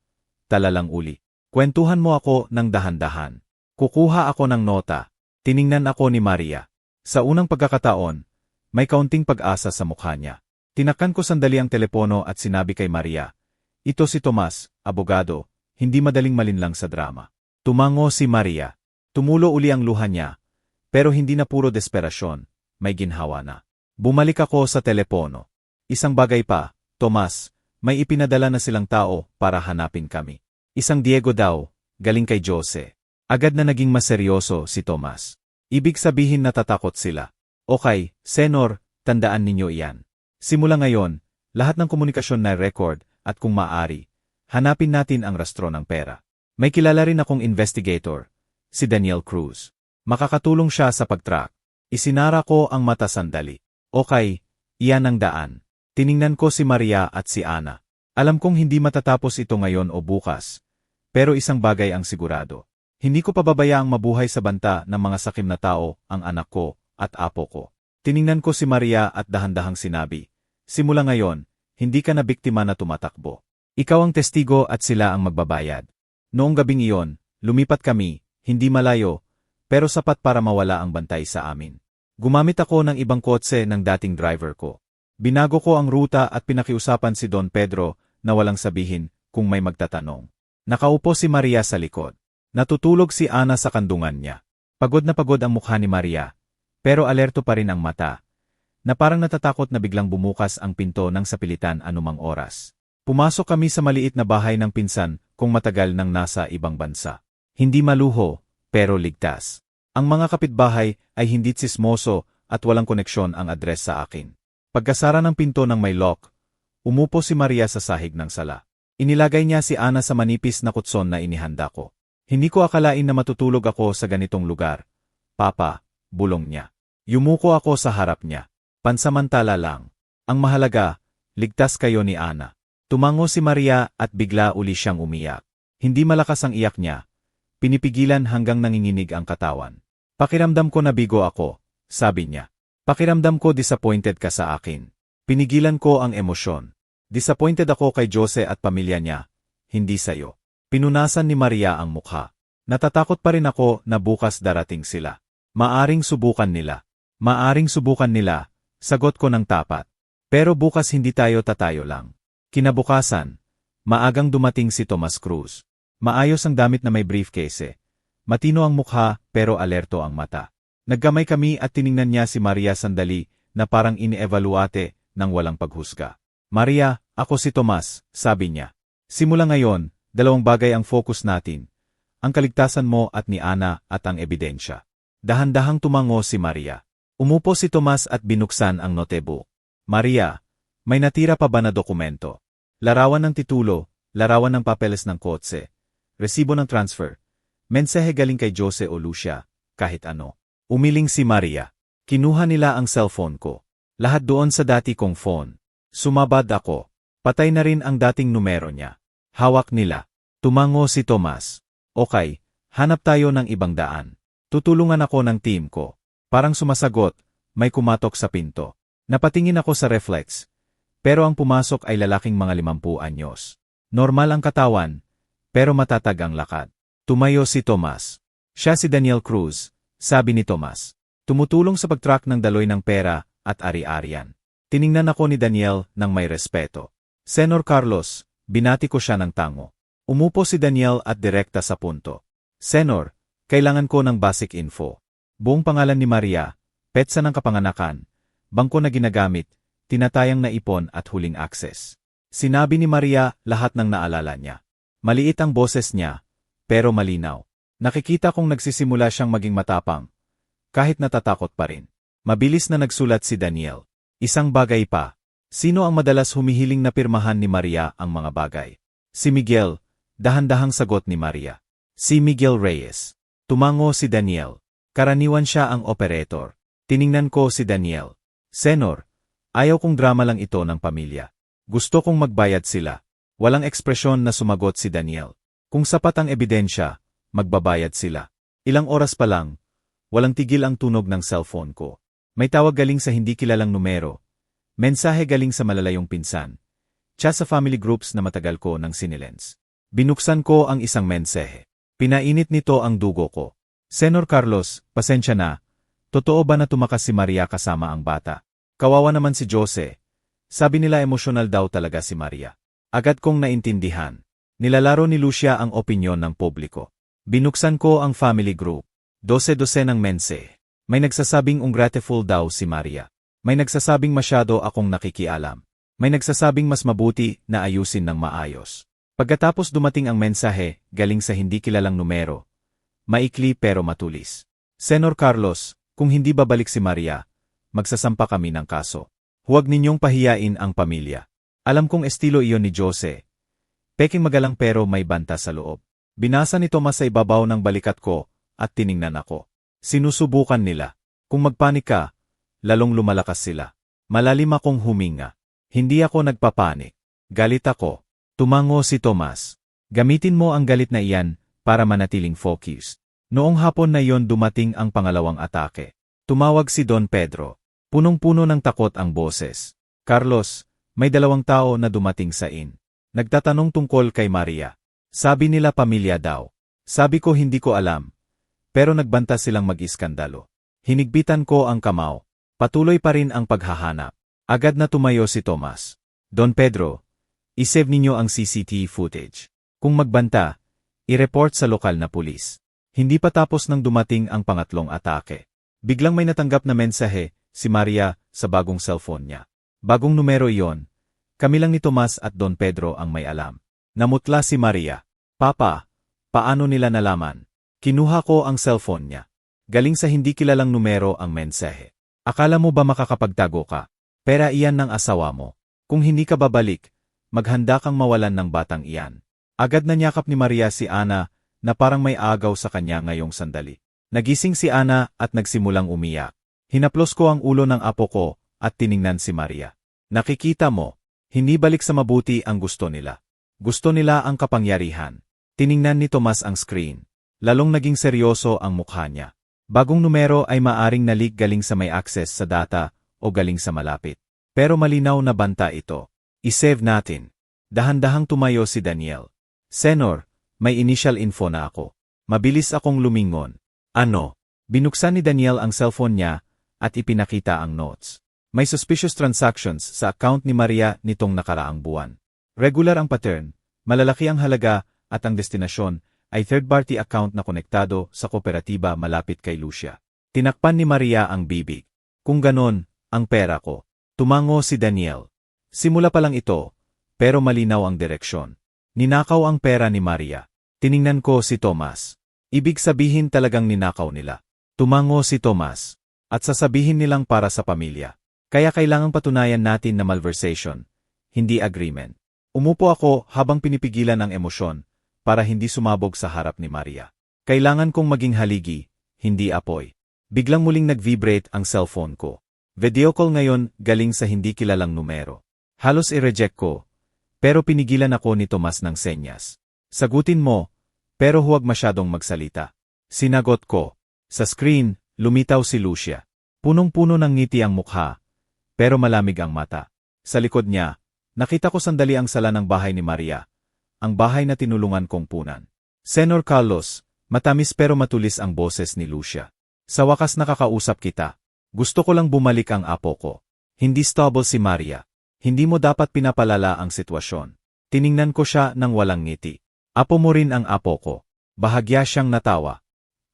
Talalang uli. Kwentuhan mo ako ng dahan-dahan. Kukuha ako ng nota. Tiningnan ako ni Maria. Sa unang pagkakataon, may kaunting pag-asa sa mukha niya. Tinakan ko sandali ang telepono at sinabi kay Maria, ito si Tomas, abogado, hindi madaling malinlang sa drama. Tumango si Maria. Tumulo uli ang luha niya. Pero hindi na puro desperasyon, may ginhawa na. Bumalik ako sa telepono. Isang bagay pa, Tomas, may ipinadala na silang tao para hanapin kami. Isang Diego daw, galing kay Jose. Agad na naging maseryoso si Tomas. Ibig sabihin natatakot sila. Okay, Senor, tandaan ninyo iyan. Simula ngayon, lahat ng komunikasyon na record at kung maaari, hanapin natin ang rastro ng pera. May kilala rin akong investigator, si Daniel Cruz. Makakatulong siya sa pag-track. Isinara ko ang mata sandali. Okay, iyan ang daan. Tiningnan ko si Maria at si Ana. Alam kong hindi matatapos ito ngayon o bukas, pero isang bagay ang sigurado. Hindi ko pababayaang mabuhay sa banta ng mga sakim na tao, ang anak ko, at apo ko. Tiningnan ko si Maria at dahan-dahang sinabi, simula ngayon, hindi ka na biktima na tumatakbo. Ikaw ang testigo at sila ang magbabayad. Noong gabing iyon, lumipat kami, hindi malayo, pero sapat para mawala ang bantay sa amin. Gumamit ako ng ibang kotse ng dating driver ko. Binago ko ang ruta at pinakiusapan si Don Pedro na walang sabihin kung may magtatanong. Nakaupo si Maria sa likod. Natutulog si Ana sa kandungan niya. Pagod na pagod ang mukha ni Maria, pero alerto pa rin ang mata, na parang natatakot na biglang bumukas ang pinto ng sapilitan anumang oras. Pumasok kami sa maliit na bahay ng pinsan kung matagal nang nasa ibang bansa. Hindi maluho, pero ligtas. Ang mga kapitbahay ay hindi tsismoso at walang koneksyon ang address sa akin. Pagkasara ng pinto ng may lock, umupo si Maria sa sahig ng sala. Inilagay niya si Ana sa manipis na kutson na inihanda ko. Hindi ko akalain na matutulog ako sa ganitong lugar. Papa, bulong niya. Yumuko ako sa harap niya. Pansamantala lang. Ang mahalaga, ligtas kayo ni Ana. Tumango si Maria at bigla uli siyang umiyak. Hindi malakas ang iyak niya. Pinipigilan hanggang nanginginig ang katawan. Pakiramdam ko na bigo ako, sabi niya. Pakiramdam ko disappointed ka sa akin. Pinigilan ko ang emosyon. Disappointed ako kay Jose at pamilya niya, hindi sa'yo. Pinunasan ni Maria ang mukha. Natatakot pa rin ako na bukas darating sila. Maaring subukan nila. Maaring subukan nila, sagot ko ng tapat. Pero bukas hindi tayo tatayo lang. Kinabukasan, maagang dumating si Tomas Cruz. Maayos ang damit na may briefcase. Matino ang mukha pero alerto ang mata. Nagkamay kami at tiningnan niya si Maria sandali na parang inievaluate ng walang paghusga. Maria, ako si Tomas, sabi niya. Simula ngayon, dalawang bagay ang focus natin. Ang kaligtasan mo at ni Ana at ang ebidensya. Dahan-dahang tumango si Maria. Umupo si Tomas at binuksan ang notebook. Maria, may natira pa ba na dokumento? Larawan ng titulo, larawan ng papeles ng kotse, resibo ng transfer, mensahe galing kay Jose o Lucia, kahit ano. Umiling si Maria. Kinuha nila ang cellphone ko. Lahat doon sa dati kong phone. Sumabad ako. Patay na rin ang dating numero niya. Hawak nila. Tumango si Tomas. Okay, hanap tayo ng ibang daan. Tutulungan ako ng team ko. Parang sumasagot, may kumatok sa pinto. Napatingin ako sa reflex. Pero ang pumasok ay lalaking mga 50 anyos. Normal ang katawan, pero matatag ang lakad. Tumayo si Tomas. Siya si Daniel Cruz, sabi ni Tomas. Tumutulong sa pag-track ng daloy ng pera at ari-arian. Tiningnan ako ni Daniel ng may respeto. Senor Carlos, binati ko siya ng tango. Umupo si Daniel at direkta sa punto. Senor, kailangan ko ng basic info. Buong pangalan ni Maria, petsa ng kapanganakan, bangko na ginagamit, tinatayang na ipon at huling access. Sinabi ni Maria lahat ng naalala niya. Maliit ang boses niya, pero malinaw. Nakikita kong nagsisimula siyang maging matapang, kahit natatakot pa rin. Mabilis na nagsulat si Daniel. Isang bagay pa. Sino ang madalas humihiling na pirmahan ni Maria ang mga bagay? Si Miguel, dahan-dahang sagot ni Maria. Si Miguel Reyes. Tumango si Daniel. Karaniwan siya ang operator. Tiningnan ko si Daniel. Senor, ayaw kong drama lang ito ng pamilya. Gusto kong magbayad sila. Walang ekspresyon na sumagot si Daniel. Kung sapat ang ebidensya, magbabayad sila. Ilang oras pa lang, walang tigil ang tunog ng cellphone ko. May tawag galing sa hindi kilalang numero. Mensahe galing sa malalayong pinsan. Chat sa family groups na matagal ko nang sinilens. Binuksan ko ang isang mensahe. Pinainit nito ang dugo ko. Senor Carlos, pasensya na. Totoo ba na tumakas si Maria kasama ang bata? Kawawa naman si Jose. Sabi nila emosyonal daw talaga si Maria. Agad kong naintindihan. Nilalaro ni Lucia ang opinyon ng publiko. Binuksan ko ang family group. 12 ng mensahe. May nagsasabing ungrateful daw si Maria. May nagsasabing masyado akong nakikialam. May nagsasabing mas mabuti na ayusin ng maayos. Pagkatapos dumating ang mensahe, galing sa hindi kilalang numero. Maikli pero matulis. Senor Carlos, kung hindi babalik si Maria, magsasampa kami ng kaso. Huwag ninyong pahiyain ang pamilya. Alam kong estilo iyon ni Jose. Peking magalang pero may banta sa loob. Binasa ni Tomas sa ibabaw ng balikat ko at tiningnan ako. Sinusubukan nila. Kung magpanik ka, lalong lumalakas sila. Malalim akong huminga. Hindi ako nagpapanik. Galit ako. Tumango si Tomas. Gamitin mo ang galit na iyan para manatiling focused. Noong hapon na yon dumating ang pangalawang atake. Tumawag si Don Pedro. Punong-puno ng takot ang boses. Carlos, may 2 tao na dumating sa inn. Nagtatanong tungkol kay Maria. Sabi nila pamilya daw. Sabi ko hindi ko alam. Pero nagbanta silang mag-iskandalo. Hinigpitan ko ang kamao. Patuloy pa rin ang paghahanap. Agad na tumayo si Tomas. Don Pedro, isave ninyo ang CCTV footage. Kung magbanta, i-report sa lokal na pulis. Hindi pa tapos nang dumating ang pangatlong atake. Biglang may natanggap na mensahe, si Maria, sa bagong cellphone niya. Bagong numero iyon. Kami lang ni Tomas at Don Pedro ang may alam. Namutla si Maria. Papa, paano nila nalaman? Kinuha ko ang cellphone niya. Galing sa hindi kilalang numero ang mensahe. Akala mo ba makakapagtago ka? Pera iyan ng asawa mo. Kung hindi ka babalik, maghanda kang mawalan ng batang iyan. Agad na niyakap ni Maria si Ana na parang may agaw sa kanya ngayong sandali. Nagising si Ana at nagsimulang umiyak. Hinaplos ko ang ulo ng apo ko at tiningnan si Maria. Nakikita mo, hindi balik sa mabuti ang gusto nila. Gusto nila ang kapangyarihan. Tiningnan ni Tomas ang screen. Lalong naging seryoso ang mukha niya. Bagong numero ay maaring na-leak galing sa may access sa data o galing sa malapit. Pero malinaw na banta ito. I-save natin. Dahan-dahang tumayo si Daniel. Senor, may initial info na ako. Mabilis akong lumingon. Ano? Binuksan ni Daniel ang cellphone niya at ipinakita ang notes. May suspicious transactions sa account ni Maria nitong nakaraang buwan. Regular ang pattern, malalaki ang halaga at ang destinasyon ay third-party account na konektado sa kooperatiba malapit kay Lucia. Tinakpan ni Maria ang bibig. Kung ganon, ang pera ko. Tumango si Daniel. Simula pa lang ito, pero malinaw ang direksyon. Ninakaw ang pera ni Maria. Tiningnan ko si Tomas. Ibig sabihin talagang ninakaw nila. Tumango si Tomas. At sasabihin nilang para sa pamilya. Kaya kailangang patunayan natin na malversation, hindi agreement. Umupo ako habang pinipigilan ang emosyon para hindi sumabog sa harap ni Maria. Kailangan kong maging haligi, hindi apoy. Biglang muling nag-vibrate ang cellphone ko. Video call ngayon galing sa hindi kilalang numero. Halos i-reject ko, pero pinigilan ako ni Tomas ng senyas. Sagutin mo, pero huwag masyadong magsalita. Sinagot ko. Sa screen, lumitaw si Lucia. Punong-puno ng ngiti ang mukha, pero malamig ang mata. Sa likod niya, nakita ko sandali ang sala ng bahay ni Maria, ang bahay na tinulungan kong punan. Senor Carlos, matamis pero matulis ang boses ni Lucia. Sa wakas nakakausap kita. Gusto ko lang bumalik ang apo ko. Hindi stable si Maria. Hindi mo dapat pinapalala ang sitwasyon. Tiningnan ko siya ng walang ngiti. Apo mo rin ang apo ko. Bahagya siyang natawa.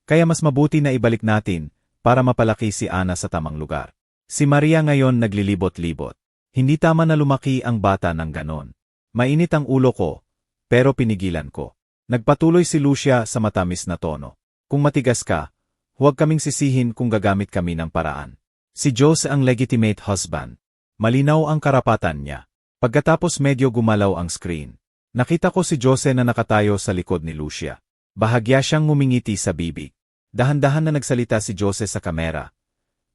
Kaya mas mabuti na ibalik natin para mapalaki si Ana sa tamang lugar. Si Maria ngayon naglilibot-libot. Hindi tama na lumaki ang bata ng ganon. Mainit ang ulo ko, pero pinigilan ko. Nagpatuloy si Lucia sa matamis na tono. Kung matigas ka, huwag kaming sisihin kung gagamit kami ng paraan. Si Jose ang legitimate husband. Malinaw ang karapatan niya. Pagkatapos medyo gumalaw ang screen. Nakita ko si Jose na nakatayo sa likod ni Lucia. Bahagya siyang ngumingiti sa bibig. Dahan-dahan na nagsalita si Jose sa kamera.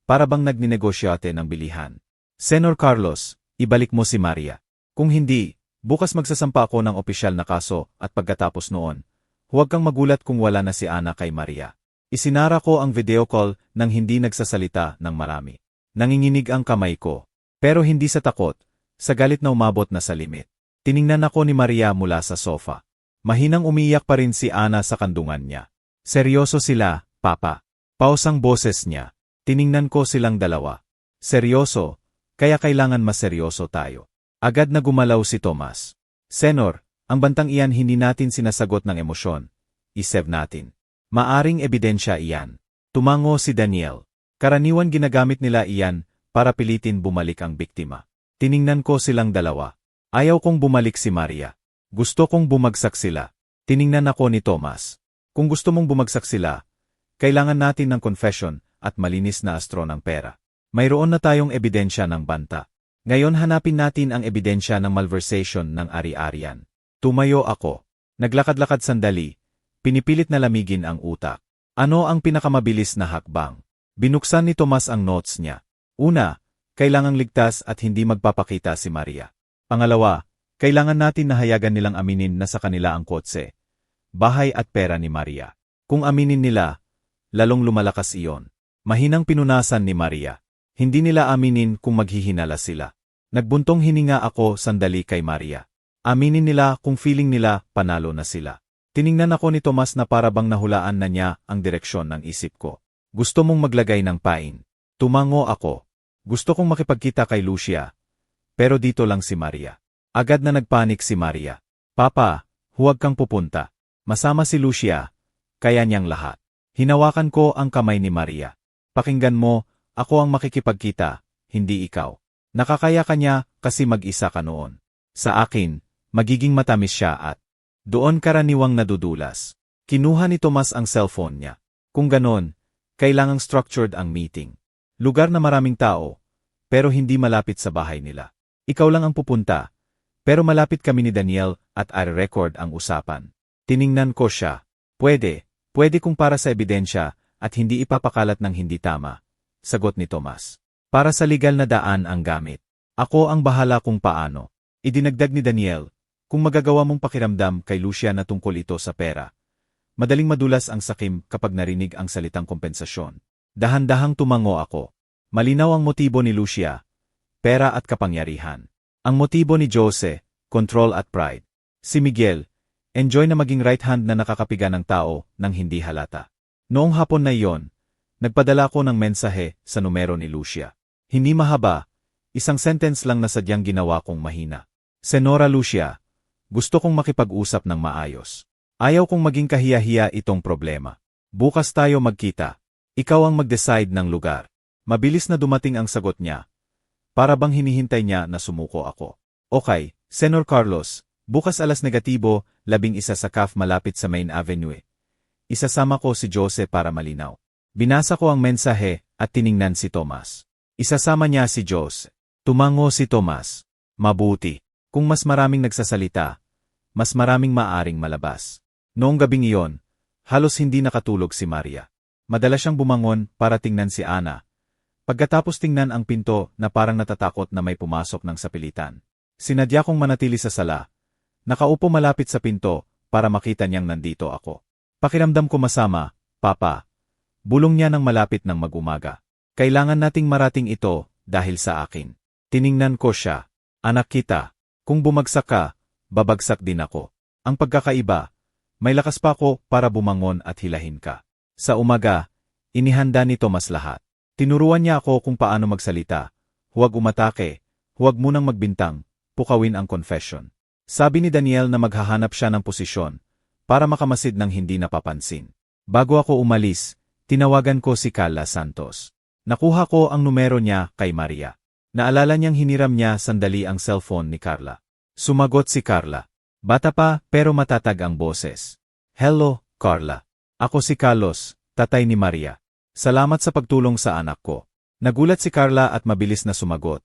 Para bang nagninegosyate ng bilihan. Senor Carlos, ibalik mo si Maria. Kung hindi, bukas magsasampa ako ng opisyal na kaso at pagkatapos noon, huwag kang magulat kung wala na si Ana kay Maria. Isinara ko ang video call nang hindi nagsasalita ng marami. Nanginginig ang kamay ko. Pero hindi sa takot, sa galit na umabot na sa limit. Tiningnan ako ni Maria mula sa sofa. Mahinang umiiyak pa rin si Ana sa kandungan niya. Seryoso sila, Papa. Pausang boses niya. Tiningnan ko silang dalawa. Seryoso, kaya kailangan maseryoso tayo. Agad na gumalaw si Tomas. Senor, ang bantang iyan hindi natin sinasagot ng emosyon. I-save natin. Maaring ebidensya iyan. Tumango si Daniel. Karaniwan ginagamit nila iyan para pilitin bumalik ang biktima. Tiningnan ko silang dalawa. Ayaw kong bumalik si Maria. Gusto kong bumagsak sila. Tiningnan ako ni Tomas. Kung gusto mong bumagsak sila, kailangan natin ng confession at malinis na astro ng pera. Mayroon na tayong ebidensya ng banta. Ngayon hanapin natin ang ebidensya ng malversation ng ari-arian. Tumayo ako. Naglakad-lakad sandali. Pinipilit na lamigin ang utak. Ano ang pinakamabilis na hakbang? Binuksan ni Tomas ang notes niya. Una, kailangang ligtas at hindi magpapakita si Maria. Pangalawa, kailangan natin na hayagan nilang aminin na sa kanila ang kotse. bahay at pera ni Maria. Kung aminin nila, lalong lumalakas iyon. Mahinang pinunasan ni Maria. Hindi nila aminin kung maghihinala sila. Nagbuntong hininga ako sandali kay Maria. Aminin nila kung feeling nila panalo na sila. Tiningnan ako ni Tomas na parabang nahulaan na niya ang direksyon ng isip ko. Gusto mong maglagay ng pain. Tumango ako. Gusto kong makipagkita kay Lucia. Pero dito lang si Maria. Agad na nagpanik si Maria. Papa, huwag kang pupunta. Masama si Lucia. Kaya niyang lahat. Hinawakan ko ang kamay ni Maria. Pakinggan mo, ako ang makikipagkita, hindi ikaw. Nakakaya ka niya kasi mag-isa ka noon. Sa akin, magiging matamis siya at doon karaniwang nadudulas. Kinuha ni Tomas ang cellphone niya. Kung ganon, kailangang structured ang meeting. Lugar na maraming tao, pero hindi malapit sa bahay nila. Ikaw lang ang pupunta, pero malapit kami ni Daniel at i-record ang usapan. Tiningnan ko siya. Pwede kung para sa ebidensya at hindi ipapakalat ng hindi tama. Sagot ni Tomas. Para sa legal na daan ang gamit. Ako ang bahala kung paano. Idinagdag ni Daniel, kung magagawa mong pakiramdam kay Lucia na tungkol ito sa pera. Madaling madulas ang sakim kapag narinig ang salitang kompensasyon. Dahan-dahang tumango ako. Malinaw ang motibo ni Lucia, pera at kapangyarihan. Ang motibo ni Jose, control at pride. Si Miguel, enjoy na maging right hand na nakakapiga ng tao nang hindi halata. Noong hapon na iyon, nagpadala ko ng mensahe sa numero ni Lucia. Hindi mahaba, isang sentence lang na sadyang ginawa kong mahina. Senora Lucia, gusto kong makipag-usap ng maayos. Ayaw kong maging kahiya-hiya itong problema. Bukas tayo magkita. Ikaw ang mag-decide ng lugar. Mabilis na dumating ang sagot niya. Para bang hinihintay niya na sumuko ako. Okay, Senor Carlos, bukas alas negatibo, 11 sa CAF malapit sa Main Avenue. Isasama ko si Jose para malinaw. Binasa ko ang mensahe at tiningnan si Tomas. Isasama niya si Jose. Tumango si Tomas. Mabuti. Kung mas maraming nagsasalita, mas maraming maaring malabas. Noong gabing iyon, halos hindi nakatulog si Maria. Madalas siyang bumangon para tingnan si Ana. Pagkatapos tingnan ang pinto na parang natatakot na may pumasok ng sapilitan. Sinadya kong manatili sa sala. Nakaupo malapit sa pinto para makita niyang nandito ako. Pakiramdam ko masama, Papa. Bulong niya ng malapit ng mag-umaga. Kailangan nating marating ito dahil sa akin. Tiningnan ko siya. Anak kita. Kung bumagsak ka, babagsak din ako. Ang pagkakaiba, may lakas pa ako para bumangon at hilahin ka. Sa umaga, inihanda ni Tomas lahat. Tinuruan niya ako kung paano magsalita. Huwag umatake, huwag munang magbintang, pukawin ang confession. Sabi ni Daniel na maghahanap siya ng posisyon para makamasid ng hindi napapansin. Bago ako umalis, tinawagan ko si Carla Santos. Nakuha ko ang numero niya kay Maria. Naalala niyang hiniram niya sandali ang cellphone ni Carla. Sumagot si Carla. Bata pa pero matatag ang boses. Hello, Carla. Ako si Carlos, tatay ni Maria. Salamat sa pagtulong sa anak ko. Nagulat si Carla at mabilis na sumagot.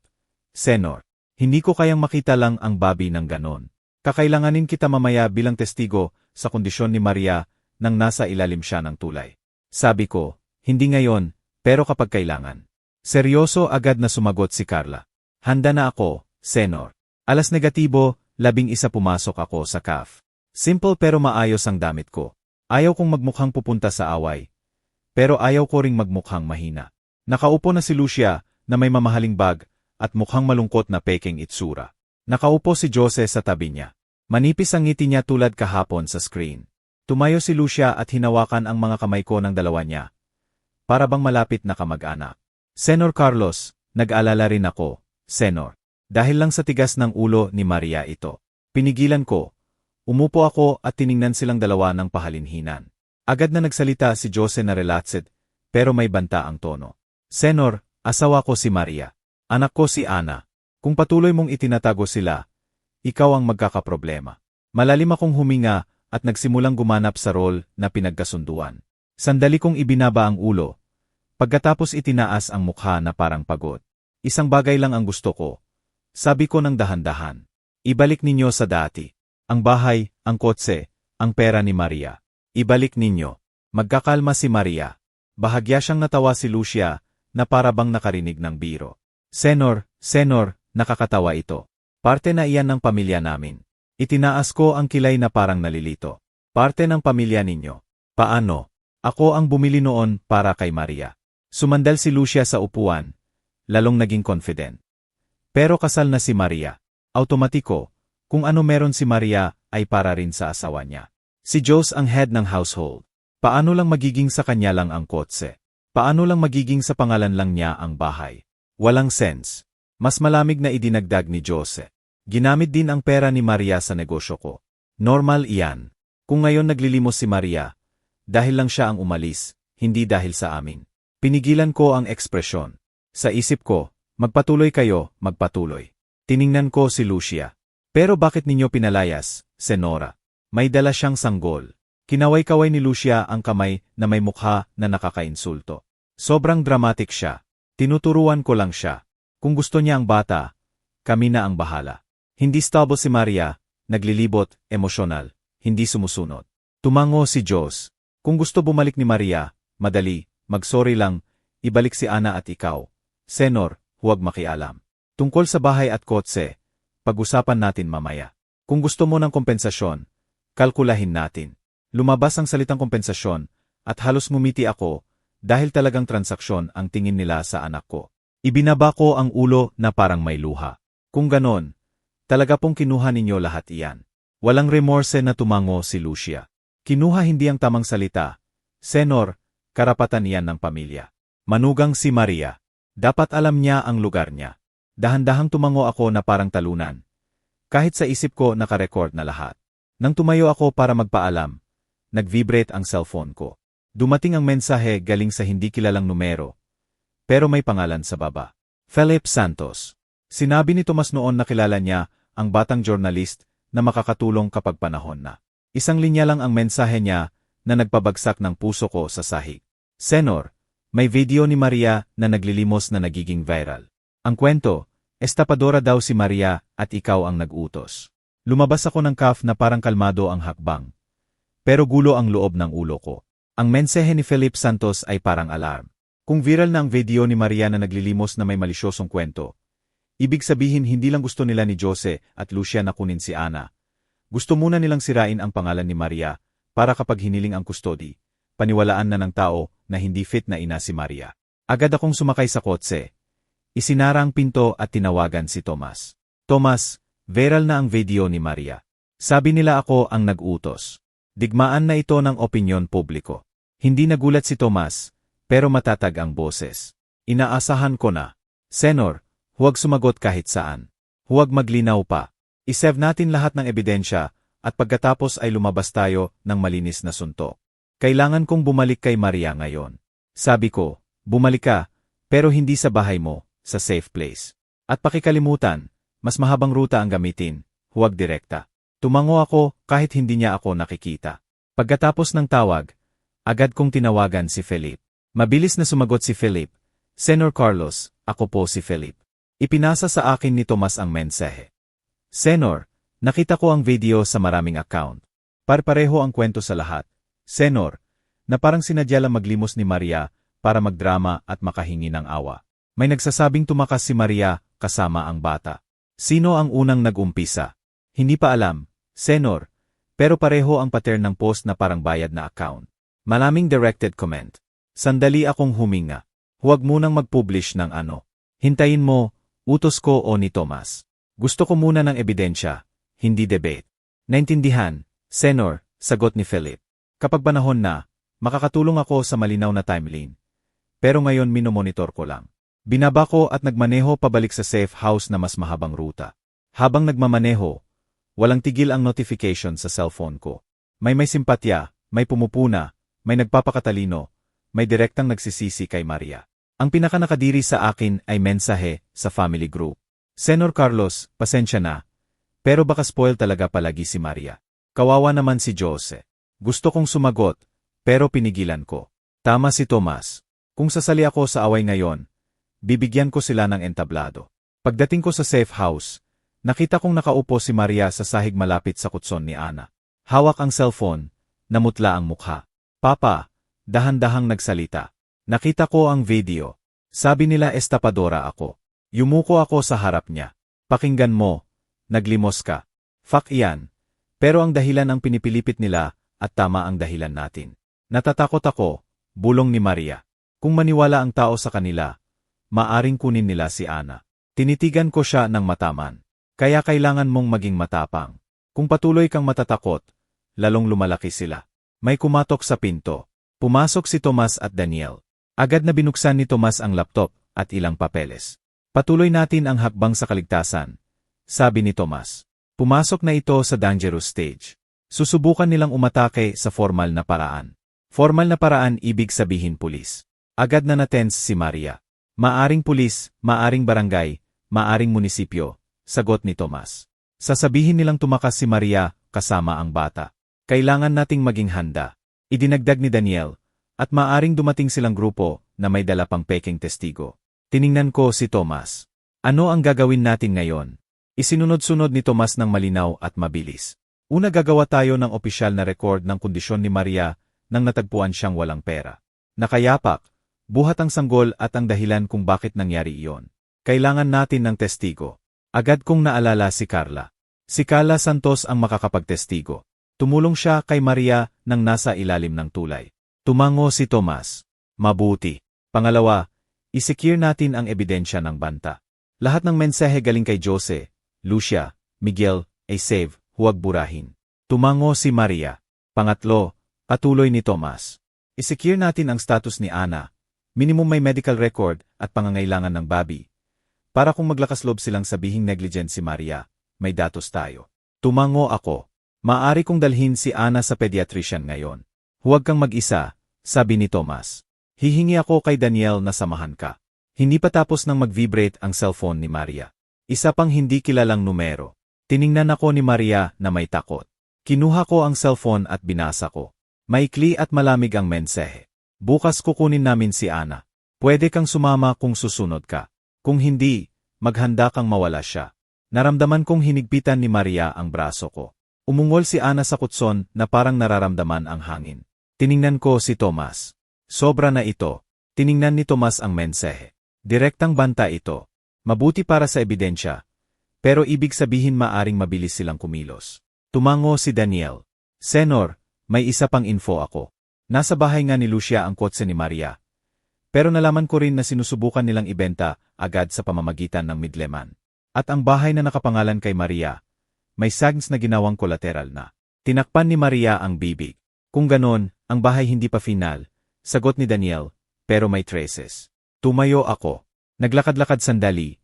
Senor, hindi ko kayang makita lang ang Bobby ng ganon. Kakailanganin kita mamaya bilang testigo sa kondisyon ni Maria nang nasa ilalim siya ng tulay. Sabi ko, hindi ngayon, pero kapag kailangan. Seryoso agad na sumagot si Carla. Handa na ako, Senor. Alas negatibo, 11 pumasok ako sa CAF. Simple pero maayos ang damit ko. Ayaw kong magmukhang pupunta sa away. Pero ayaw ko ring magmukhang mahina. Nakaupo na si Lucia na may mamahaling bag at mukhang malungkot na peking itsura. Nakaupo si Jose sa tabi niya. Manipis ang ngiti niya tulad kahapon sa screen. Tumayo si Lucia at hinawakan ang mga kamay ko ng dalawa niya. Para bang malapit na kamag-anak. Senor Carlos, nag-alala rin ako, Senor. Dahil lang sa tigas ng ulo ni Maria ito. Pinigilan ko. Umupo ako at tiningnan silang dalawa ng pahalinhinan. Agad na nagsalita si Jose na relaxed, pero may banta ang tono. Senor, asawa ko si Maria. Anak ko si Ana. Kung patuloy mong itinatago sila, ikaw ang magkakaproblema. Malalim akong huminga at nagsimulang gumanap sa role na pinagkasunduan. Sandali kong ibinaba ang ulo. Pagkatapos itinaas ang mukha na parang pagod. Isang bagay lang ang gusto ko. Sabi ko ng dahan-dahan. Ibalik ninyo sa dati. Ang bahay, ang kotse, ang pera ni Maria. Ibalik ninyo. Magkakalma si Maria. Bahagya siyang natawa si Lucia na para bang nakarinig ng biro. Senor, nakakatawa ito. Parte na iyan ng pamilya namin. Itinaas ko ang kilay na parang nalilito. Parte ng pamilya ninyo. Paano? Ako ang bumili noon para kay Maria. Sumandal si Lucia sa upuan, lalong naging confident. Pero kasal na si Maria. Automatiko, kung ano meron si Maria ay para rin sa asawa niya. Si Jose ang head ng household. Paano lang magiging sa kanya lang ang kotse? Paano lang magiging sa pangalan lang niya ang bahay? Walang sense. Mas malamig na idinagdag ni Jose. Ginamit din ang pera ni Maria sa negosyo ko. Normal iyan. Kung ngayon naglilimos si Maria, dahil lang siya ang umalis, hindi dahil sa amin. Pinigilan ko ang ekspresyon. Sa isip ko, magpatuloy kayo, magpatuloy. Tiningnan ko si Lucia. Pero bakit ninyo pinalayas, Senora? May dala siyang sanggol. Kinaway-kaway ni Lucia ang kamay na may mukha na nakakainsulto. Sobrang dramatic siya. Tinuturuan ko lang siya. Kung gusto niya ang bata, kami na ang bahala. Hindi stable si Maria, naglilibot, emosyonal. Hindi sumusunod. Tumango si Jose. Kung gusto bumalik ni Maria, madali, mag-sorry lang, ibalik si Ana at ikaw. Senor, huwag makialam. Tungkol sa bahay at kotse, pag-usapan natin mamaya. Kung gusto mo ng kompensasyon, kalkulahin natin. Lumabas ang salitang kompensasyon, at halos ngumiti ako, dahil talagang transaksyon ang tingin nila sa anak ko. Ibinaba ko ang ulo na parang may luha. Kung ganon, talaga pong kinuha ninyo lahat iyan. Walang remorse na tumango si Lucia. Kinuha hindi ang tamang salita. Senor, karapatan iyan ng pamilya. Manugang si Maria. Dapat alam niya ang lugar niya. Dahan-dahang tumango ako na parang talunan. Kahit sa isip ko nakarecord na lahat. Nang tumayo ako para magpaalam, nag-vibrate ang cellphone ko. Dumating ang mensahe galing sa hindi kilalang numero. Pero may pangalan sa baba. Philip Santos. Sinabi ni Tomas noon na kilala niya ang batang journalist na makakatulong kapag panahon na. Isang linya lang ang mensahe niya na nagpabagsak ng puso ko sa sahig. Senor, may video ni Maria na naglilimos na nagiging viral. Ang kwento, estapadora daw si Maria at ikaw ang nag-utos. Lumabas ako ng CAF na parang kalmado ang hakbang. Pero gulo ang loob ng ulo ko. Ang mensahe ni Philip Santos ay parang alarm. Kung viral na ang video ni Maria na naglilimos na may malisyosong kwento, ibig sabihin hindi lang gusto nila ni Jose at Lucia na kunin si Ana. Gusto muna nilang sirain ang pangalan ni Maria para kapag hiniling ang custody, paniwalaan na ng tao na hindi fit na ina si Maria. Agad akong sumakay sa kotse. Isinara ang pinto at tinawagan si Tomas. Tomas, viral na ang video ni Maria. Sabi nila ako ang nag-utos. Digmaan na ito ng opinyon publiko. Hindi nagulat si Tomas, pero matatag ang boses. Inaasahan ko na. Senor, huwag sumagot kahit saan. Huwag maglinaw pa. I-save natin lahat ng ebidensya at pagkatapos ay lumabas tayo ng malinis na suntok. Kailangan kong bumalik kay Maria ngayon. Sabi ko, bumalik ka, pero hindi sa bahay mo, sa safe place. At pakikalimutan, mas mahabang ruta ang gamitin, huwag direkta. Tumango ako kahit hindi niya ako nakikita. Pagkatapos ng tawag, agad kong tinawagan si Philip. Mabilis na sumagot si Philip. Senor Carlos, ako po si Philip. Ipinasa sa akin ni Tomas ang mensahe. Senor, nakita ko ang video sa maraming account. Par-pareho ang kwento sa lahat. Senor, na parang sinadya lang maglimos ni Maria para magdrama at makahingi ng awa. May nagsasabing tumakas si Maria kasama ang bata. Sino ang unang nag-umpisa? Hindi pa alam, Senor, pero pareho ang pattern ng post na parang bayad na account. Maraming directed comment. Sandali akong huminga. Huwag munang mag-publish ng ano. Hintayin mo, utos ko o ni Tomas. Gusto ko muna ng ebidensya, hindi debate. Naintindihan, Senor, sagot ni Philip. Kapag panahon na, makakatulong ako sa malinaw na timeline. Pero ngayon minomonitor ko lang. Binaba ko at nagmaneho pabalik sa safe house na mas mahabang ruta. Habang nagmamaneho, walang tigil ang notification sa cellphone ko. May simpatya, may pumupuna, may nagpapakatalino, may direktang nagsisisi kay Maria. Ang pinakanakadiri sa akin ay mensahe sa family group. Senor Carlos, pasensya na, pero baka spoil talaga palagi si Maria. Kawawa naman si Jose. Gusto kong sumagot, pero pinigilan ko. Tama si Tomas. Kung sasali ako sa away ngayon, bibigyan ko sila ng entablado. Pagdating ko sa safe house, nakita kong nakaupo si Maria sa sahig malapit sa kutson ni Ana. Hawak ang cellphone, namutla ang mukha. Papa, dahan-dahang nagsalita. Nakita ko ang video. Sabi nila estapadora ako. Yumuko ako sa harap niya. Pakinggan mo, naglimos ka. Fuck iyan. Pero ang dahilan ang pinipilipit nila at tama ang dahilan natin. Natatakot ako, bulong ni Maria. Kung maniwala ang tao sa kanila, maaring kunin nila si Ana. Tinitigan ko siya ng mataman. Kaya kailangan mong maging matapang. Kung patuloy kang matatakot, lalong lumalaki sila. May kumatok sa pinto. Pumasok si Tomas at Daniel. Agad na binuksan ni Tomas ang laptop at ilang papeles. Patuloy natin ang hakbang sa kaligtasan, sabi ni Tomas. Pumasok na ito sa dangerous stage. Susubukan nilang umatake sa formal na paraan. Formal na paraan ibig sabihin pulis. Agad na natense si Maria. Maaring pulis, maaring barangay, maaring munisipyo, sagot ni Tomas. Sasabihin nilang tumakas si Maria kasama ang bata. Kailangan nating maging handa. Idinagdag ni Daniel, at maaring dumating silang grupo na may dala pang peking testigo. Tiningnan ko si Tomas. Ano ang gagawin natin ngayon? Isinunod-sunod ni Tomas ng malinaw at mabilis. Una, gagawa tayo ng opisyal na record ng kondisyon ni Maria nang natagpuan siyang walang pera. Nakayapak, buhat ang sanggol at ang dahilan kung bakit nangyari iyon. Kailangan natin ng testigo. Agad kong naalala si Carla. Si Carla Santos ang makakapagtestigo. Tumulong siya kay Maria nang nasa ilalim ng tulay. Tumango si Tomas. Mabuti. Pangalawa, isecure natin ang ebidensya ng banta. Lahat ng mensahe galing kay Jose, Lucia, Miguel, ay save, huwag burahin. Tumango si Maria. Pangatlo, patuloy ni Tomas. Isecure natin ang status ni Ana. Minimum may medical record at pangangailangan ng Bobby. Para kung maglakas loob silang sabihing negligent si Maria, may datos tayo. Tumango ako. Maaari kong dalhin si Ana sa pediatrician ngayon. Huwag kang mag-isa, sabi ni Tomas. Hihingi ako kay Daniel na samahan ka. Hindi pa tapos nang mag-vibrate ang cellphone ni Maria. Isa pang hindi kilalang numero. Tiningnan ako ni Maria na may takot. Kinuha ko ang cellphone at binasa ko. Maikli at malamig ang mensahe. Bukas kukunin namin si Ana. Pwede kang sumama kung susunod ka. Kung hindi, maghanda kang mawala siya. Naramdaman kong hinigpitan ni Maria ang braso ko. Umungol si Ana sa kutson na parang nararamdaman ang hangin. Tiningnan ko si Tomas. Sobra na ito. Tiningnan ni Tomas ang mensahe. Direktang banta ito. Mabuti para sa ebidensya. Pero ibig sabihin maaring mabilis silang kumilos. Tumango si Daniel. Senor, may isa pang info ako. Nasa bahay nga ni Lucia ang kotse ni Maria. Pero nalaman ko rin na sinusubukan nilang ibenta agad sa pamamagitan ng middleman. At ang bahay na nakapangalan kay Maria, may sags na ginawang kolateral na. Tinakpan ni Maria ang bibig. Kung ganon, ang bahay hindi pa final, sagot ni Daniel, pero may traces. Tumayo ako. Naglakad-lakad sandali.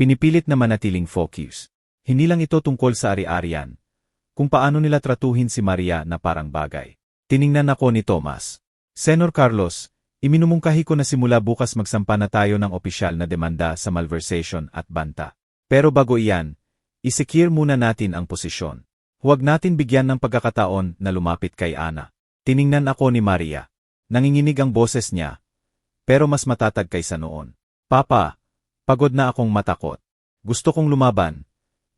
Pinipilit na manatiling focus. Hindi lang ito tungkol sa ari-arian. Kung paano nila tratuhin si Maria na parang bagay. Tiningnan ako ni Tomas. Senor Carlos, iminumungkahi ko na simula bukas magsampa na tayo ng opisyal na demanda sa malversation at banta. Pero bago iyan, isecure muna natin ang posisyon. Huwag natin bigyan ng pagkakataon na lumapit kay Ana. Tiningnan ako ni Maria. Nanginginig ang boses niya. Pero mas matatag kaysa noon. Papa, pagod na akong matakot. Gusto kong lumaban.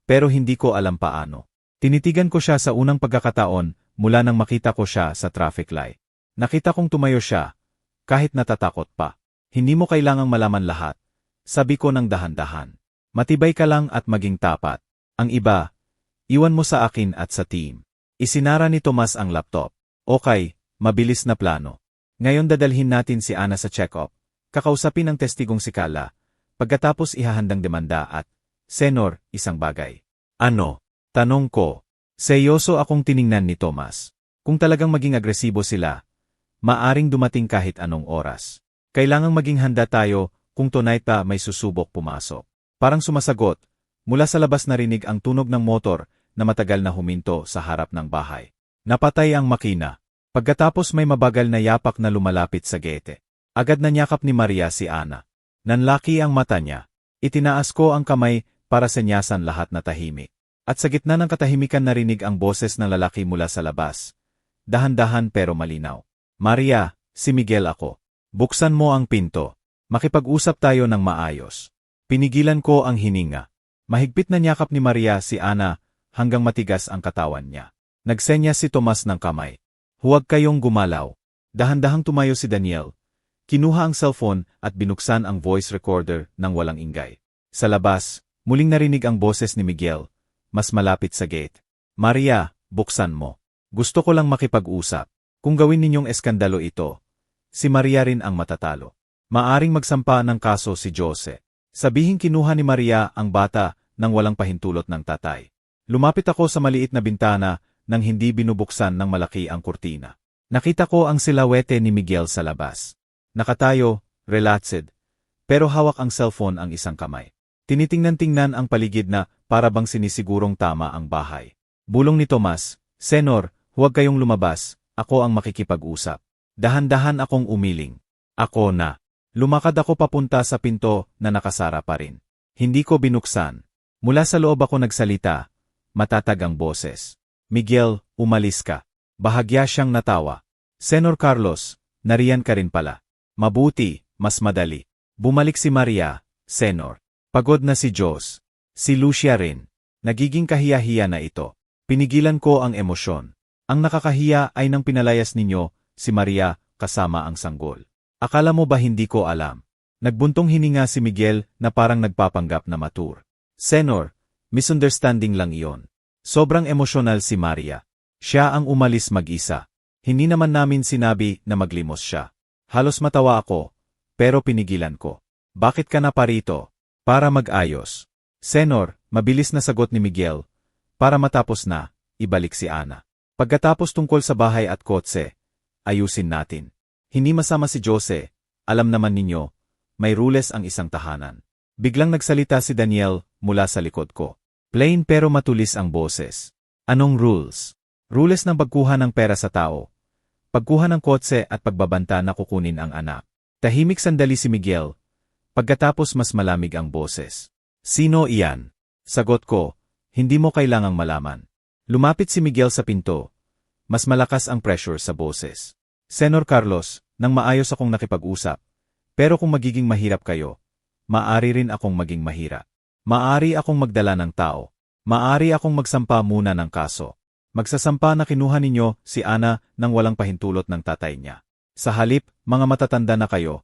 Pero hindi ko alam paano. Tinitigan ko siya sa unang pagkakataon mula nang makita ko siya sa traffic light. Nakita kong tumayo siya, kahit natatakot pa. Hindi mo kailangang malaman lahat. Sabi ko ng dahan-dahan. Matibay ka lang at maging tapat. Ang iba, iwan mo sa akin at sa team. Isinara ni Tomas ang laptop. Okay, mabilis na plano. Ngayon dadalhin natin si Ana sa check-up. Kakausapin ang testigong si Carla. Pagkatapos ihahandang demanda at, Senor, isang bagay. Ano? Tanong ko. Seryoso akong tiningnan ni Tomas. Kung talagang maging agresibo sila, maaring dumating kahit anong oras. Kailangang maging handa tayo kung tonight pa may susubok pumasok. Parang sumasagot, mula sa labas narinig ang tunog ng motor na matagal na huminto sa harap ng bahay. Napatay ang makina. Pagkatapos may mabagal na yapak na lumalapit sa gate. Agad na niyakap ni Maria si Ana. Nanlaki ang mata niya. Itinaas ko ang kamay para senyasan lahat na tahimik. At sa gitna ng katahimikan narinig ang boses ng lalaki mula sa labas. Dahan-dahan pero malinaw. Maria, si Miguel ako. Buksan mo ang pinto. Makipag-usap tayo ng maayos. Pinigilan ko ang hininga. Mahigpit na niyakap ni Maria si Ana hanggang matigas ang katawan niya. Nagsenya si Tomas ng kamay. Huwag kayong gumalaw. Dahan-dahang tumayo si Daniel. Kinuha ang cellphone at binuksan ang voice recorder ng walang ingay. Sa labas, muling narinig ang boses ni Miguel, mas malapit sa gate. Maria, buksan mo. Gusto ko lang makipag-usap. Kung gawin ninyong eskandalo ito, si Maria rin ang matatalo. Maaring magsampa ng kaso si Jose. Sabihing kinuha ni Maria ang bata nang walang pahintulot ng tatay. Lumapit ako sa maliit na bintana nang hindi binubuksan ng malaki ang kurtina. Nakita ko ang silawete ni Miguel sa labas. Nakatayo, relaxed, pero hawak ang cellphone ang isang kamay. Tinitingnan-tingnan ang paligid na para bang sinisigurong tama ang bahay. Bulong ni Tomas, "Senor, huwag kayong lumabas, ako ang makikipag-usap." Dahan-dahan akong umiling. Ako na. Lumakad ako papunta sa pinto na nakasara pa rin. Hindi ko binuksan. Mula sa loob ako nagsalita. Matatag ang boses. "Miguel, umalis ka." Bahagya siyang natawa. "Senor Carlos, nariyan ka rin pala. Mabuti, mas madali." Bumalik si Maria, "Senor." Pagod na si Jos. Si Lucia rin. Nagiging kahiya-hiya na ito. Pinigilan ko ang emosyon. Ang nakakahiya ay nang pinalayas ninyo si Maria kasama ang sanggol. Akala mo ba hindi ko alam? Nagbuntong hininga si Miguel na parang nagpapanggap na mature. "Senor, misunderstanding lang iyon." Sobrang emosyonal si Maria. Siya ang umalis mag-isa. Hindi naman namin sinabi na maglimos siya. Halos matawa ako, pero pinigilan ko. "Bakit ka na parito?" "Para mag-ayos." "Senor," mabilis na sagot ni Miguel. "Para matapos na, ibalik si Ana. Pagkatapos tungkol sa bahay at kotse, ayusin natin. Hindi masama si Jose, alam naman ninyo, may rules ang isang tahanan." Biglang nagsalita si Daniel mula sa likod ko. Plain pero matulis ang boses. "Anong rules?" "Rules ng pagkuha ng pera sa tao, pagkuha ng kotse at pagbabanta na kukunin ang anak." Tahimik sandali si Miguel. Pagkatapos mas malamig ang boses. "Sino iyan?" Sagot ko, "Hindi mo kailangang malaman." Lumapit si Miguel sa pinto. Mas malakas ang pressure sa boses. "Senor Carlos, nang maayos akong nakipag-usap. Pero kung magiging mahirap kayo, maaari rin akong maging mahirap. Maaari akong magdala ng tao. Maaari akong magsampa muna ng kaso. Magsasampa na kinuha ninyo si Ana nang walang pahintulot ng tatay niya. Sa halip, mga matatanda na kayo,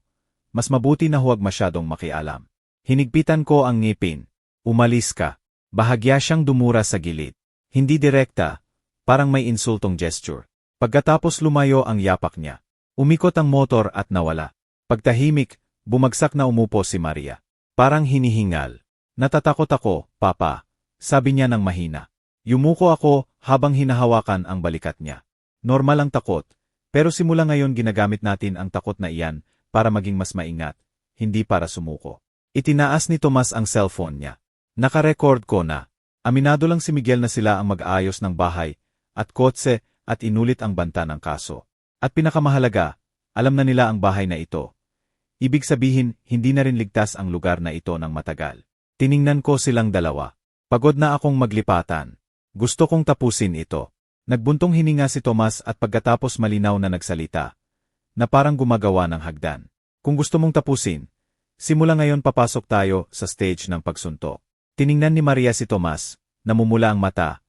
mas mabuti na huwag masyadong makialam." Hinigpitan ko ang ngipin. "Umalis ka." Bahagya siyang dumura sa gilid. Hindi direkta, parang may insultong gesture. Pagkatapos lumayo ang yapak niya. Umikot ang motor at nawala. Pagtahimik, bumagsak na umupo si Maria. Parang hinihingal. "Natatakot ako, Papa," sabi niya ng mahina. Yumuko ako habang hinahawakan ang balikat niya. Normal ang takot, pero simula ngayon ginagamit natin ang takot na iyan para maging mas maingat, hindi para sumuko. Itinaas ni Tomas ang cellphone niya. Nakarecord ko na. Aminado lang si Miguel na sila ang mag-aayos ng bahay at kotse at inulit ang banta ng kaso. At pinakamahalaga, alam na nila ang bahay na ito. Ibig sabihin, hindi na rin ligtas ang lugar na ito ng matagal. Tiningnan ko silang dalawa. Pagod na akong maglipatan. Gusto kong tapusin ito. Nagbuntong hininga si Tomas at pagkatapos malinaw na nagsalita, na parang gumagawa ng hagdan. "Kung gusto mong tapusin, simula ngayon papasok tayo sa stage ng pagsuntok." Tiningnan ni Maria si Tomas, namumula ang mata,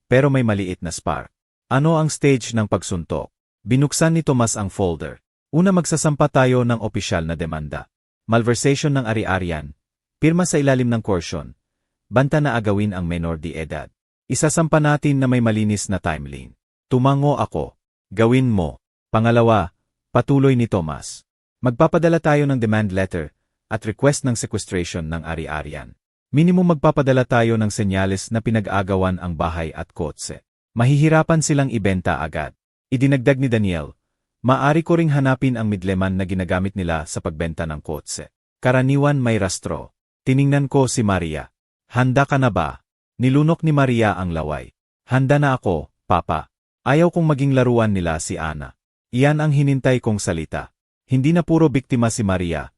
pero may maliit na spark. "Ano ang stage ng pagsuntok?" Binuksan ni Tomas ang folder. "Una, magsasampa tayo ng opisyal na demanda. Malversation ng ari-arian, pirma sa ilalim ng coercion, banta na agawin ang menor de edad. Isasampa natin na may malinis na timeline." Tumango ako. "Gawin mo." Pangalawa, patuloy ni Tomas. "Magpapadala tayo ng demand letter at request ng sequestration ng ari-arian. Minimum magpapadala tayo ng senyales na pinag-agawan ang bahay at kotse. Mahihirapan silang ibenta agad." Idinagdag ni Daniel, "Maari ko ring hanapin ang midleman na ginagamit nila sa pagbenta ng kotse. Karaniwan may rastro." Tiningnan ko si Maria. "Handa ka na ba?" Nilunok ni Maria ang laway. "Handa na ako, Papa. Ayaw kong maging laruan nila si Ana." Iyan ang hinintay kong salita. Hindi na puro biktima si Maria.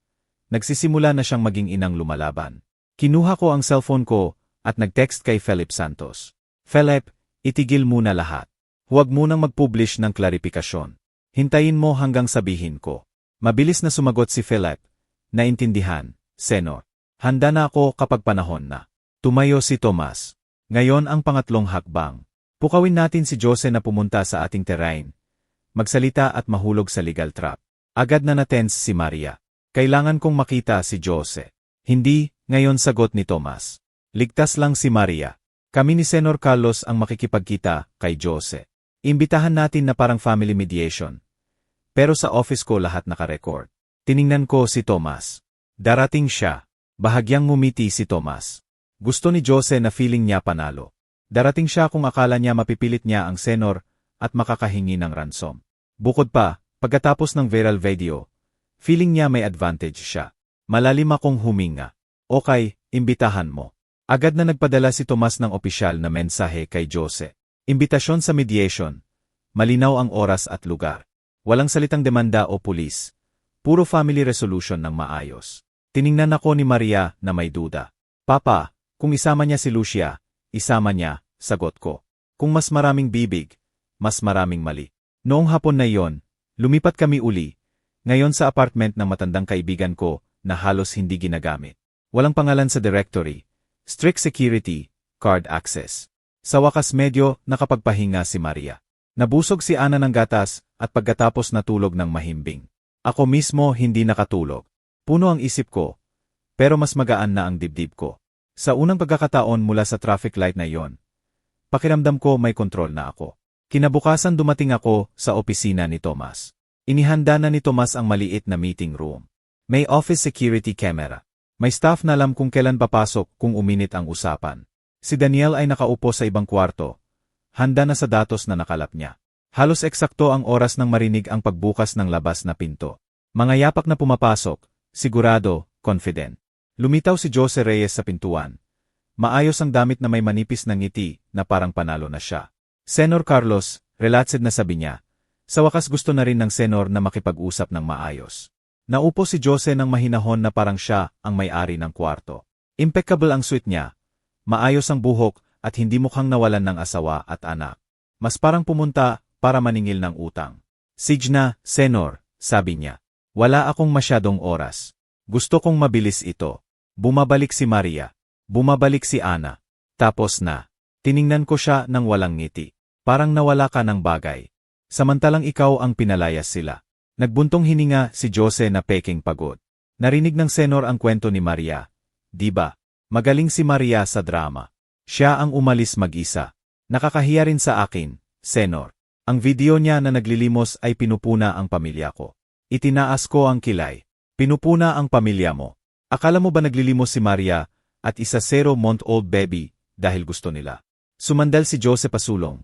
Nagsisimula na siyang maging inang lumalaban. Kinuha ko ang cellphone ko at nag-text kay Philip Santos. "Philip, itigil muna lahat. Huwag munang mag-publish ng klarifikasyon. Hintayin mo hanggang sabihin ko." Mabilis na sumagot si Philip. "Naintindihan, Senor. Handa na ako kapag panahon na." Tumayo si Tomas. "Ngayon ang pangatlong hakbang. Pukawin natin si Jose na pumunta sa ating terrain. Magsalita at mahulog sa legal trap." Agad na natense si Maria. "Kailangan kong makita si Jose." "Hindi," ngayon sagot ni Tomas. "Ligtas lang si Maria. Kami ni Senor Carlos ang makikipagkita kay Jose. Imbitahan natin na parang family mediation. Pero sa office ko lahat naka-record. Tiningnan ko si Tomas. Darating siya. Bahagyang ngumiti si Tomas. Gusto ni Jose na feeling niya panalo. Darating siya kung akala niya mapipilit niya ang senor at makakahingi ng ransom. Bukod pa, pagkatapos ng viral video, feeling niya may advantage siya. Malalim akong huminga. Okay, imbitahan mo. Agad na nagpadala si Tomas ng opisyal na mensahe kay Jose. Imbitasyon sa mediation. Malinaw ang oras at lugar. Walang salitang demanda o pulis. Puro family resolution ng maayos. Tiningnan ako ni Maria na may duda. Papa, kung isama niya si Lucia, isama niya, sagot ko. Kung mas maraming bibig, mas maraming mali. Noong hapon na iyon, lumipat kami uli. Ngayon sa apartment ng matandang kaibigan ko na halos hindi ginagamit. Walang pangalan sa directory. Strict security, card access. Sa wakas medyo nakapagpahinga si Maria. Nabusog si Ana ng gatas at pagkatapos natulog ng mahimbing. Ako mismo hindi nakatulog. Puno ang isip ko. Pero mas magaan na ang dibdib ko. Sa unang pagkakataon mula sa traffic light na iyon, pakiramdam ko may kontrol na ako. Kinabukasan dumating ako sa opisina ni Tomas. Inihanda na ni Tomas ang maliit na meeting room. May office security camera. May staff na alam kung kailan papasok kung uminit ang usapan. Si Daniel ay nakaupo sa ibang kwarto. Handa na sa datos na nakalap niya. Halos eksakto ang oras nang marinig ang pagbukas ng labas na pinto. Mga yapak na pumapasok, sigurado, confident. Lumitaw si Jose Reyes sa pintuan. Maayos ang damit na may manipis na ngiti na parang panalo na siya. Senor Carlos, relaxed na sabi niya. Sa wakas gusto na rin ng senor na makipag-usap ng maayos. Naupo si Jose ng mahinahon na parang siya ang may-ari ng kwarto. Impeccable ang suite niya. Maayos ang buhok at hindi mukhang nawalan ng asawa at anak. Mas parang pumunta para maningil ng utang. Sige na, senor, sabi niya. Wala akong masyadong oras. Gusto kong mabilis ito. Bumabalik si Maria. Bumabalik si Ana. Tapos na. Tiningnan ko siya ng walang ngiti. Parang nawala ka ng bagay. Samantalang ikaw ang pinalayas sila. Nagbuntong hininga si Jose na peking pagod. Narinig ng senor ang kwento ni Maria. Diba? Magaling si Maria sa drama. Siya ang umalis mag-isa. Nakakahiya rin sa akin, senor. Ang video niya na naglilimos ay pinupuna ang pamilya ko. Itinaas ko ang kilay. Pinupuna ang pamilya mo. Akala mo ba naglilimos si Maria at isa 0-month-old baby dahil gusto nila? Sumandal si Jose pasulong.